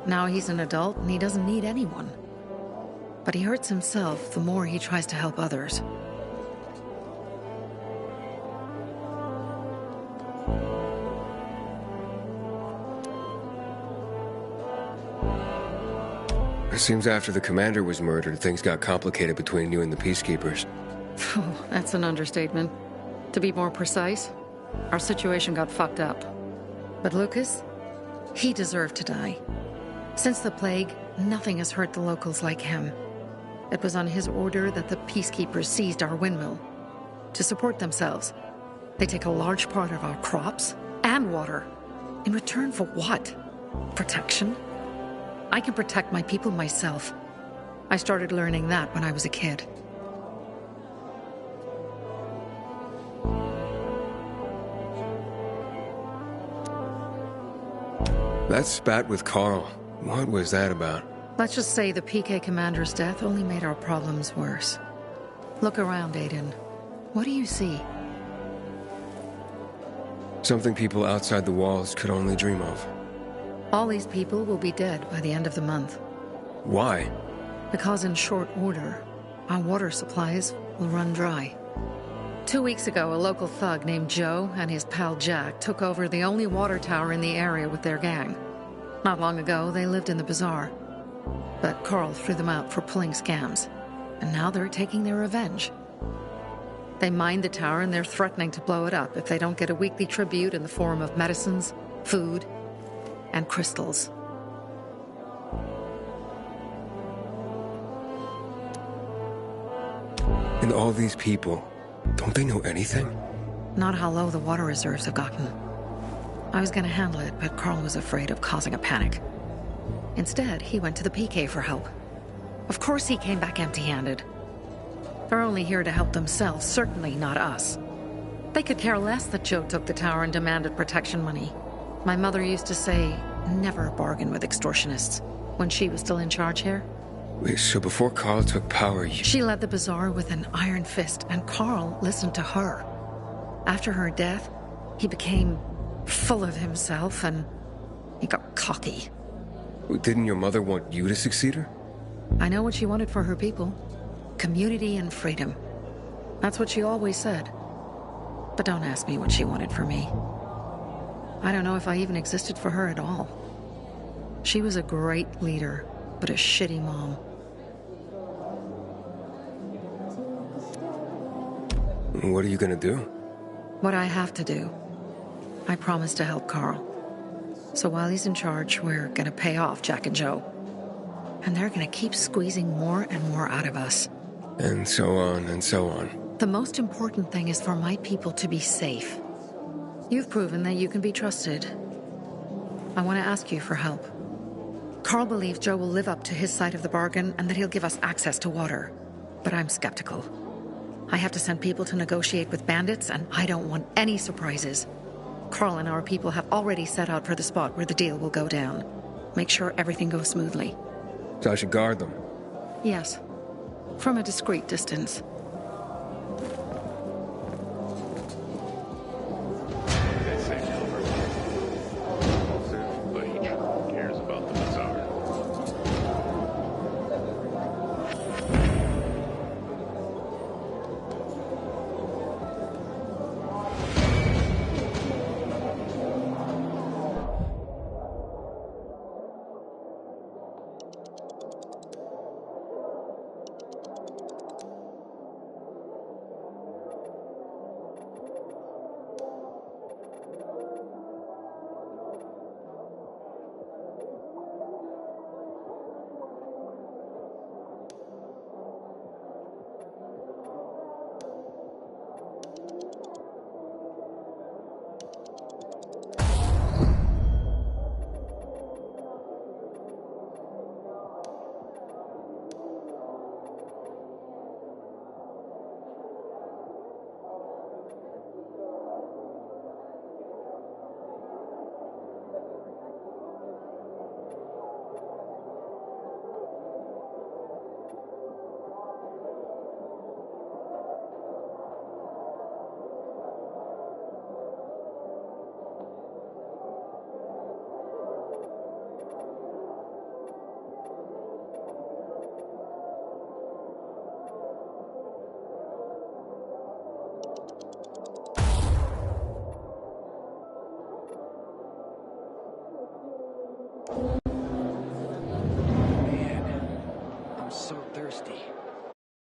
Now he's an adult and he doesn't need anyone. But he hurts himself the more he tries to help others. It seems after the commander was murdered, things got complicated between you and the Peacekeepers. Oh, that's an understatement. To be more precise, our situation got fucked up. But Lucas, he deserved to die. Since the plague, nothing has hurt the locals like him. It was on his order that the Peacekeepers seized our windmill. To support themselves, they take a large part of our crops and water. In return for what? Protection? I can protect my people myself. I started learning that when I was a kid. That spat with Carl, what was that about? Let's just say the PK commander's death only made our problems worse. Look around, Aiden. What do you see? Something people outside the walls could only dream of. All these people will be dead by the end of the month. Why? Because in short order, our water supplies will run dry. 2 weeks ago, a local thug named Joe and his pal Jack took over the only water tower in the area with their gang. Not long ago, they lived in the bazaar. But Carl threw them out for pulling scams. And now they're taking their revenge. They mined the tower and they're threatening to blow it up if they don't get a weekly tribute in the form of medicines, food, and crystals. And all these people, don't they know anything? Not how low the water reserves have gotten. I was gonna handle it, but Carl was afraid of causing a panic. Instead, he went to the PK for help. Of course he came back empty-handed. They're only here to help themselves, certainly not us. They could care less that Joe took the tower and demanded protection money. My mother used to say, never bargain with extortionists, when she was still in charge here. Wait, so before Carl took power, you... She led the bazaar with an iron fist, and Carl listened to her. After her death, he became full of himself, and he got cocky. Didn't your mother want you to succeed her? I know what she wanted for her people. Community and freedom. That's what she always said. But don't ask me what she wanted for me. I don't know if I even existed for her at all. She was a great leader, but a shitty mom. What are you gonna do? What I have to do. I promised to help Carl. So while he's in charge, we're gonna pay off Jack and Joe. And they're gonna keep squeezing more and more out of us. And so on and so on. The most important thing is for my people to be safe. You've proven that you can be trusted. I want to ask you for help. Carl believes Joe will live up to his side of the bargain and that he'll give us access to water. But I'm skeptical. I have to send people to negotiate with bandits, and I don't want any surprises. Carl and our people have already set out for the spot where the deal will go down. Make sure everything goes smoothly. So I should guard them? Yes. From a discreet distance.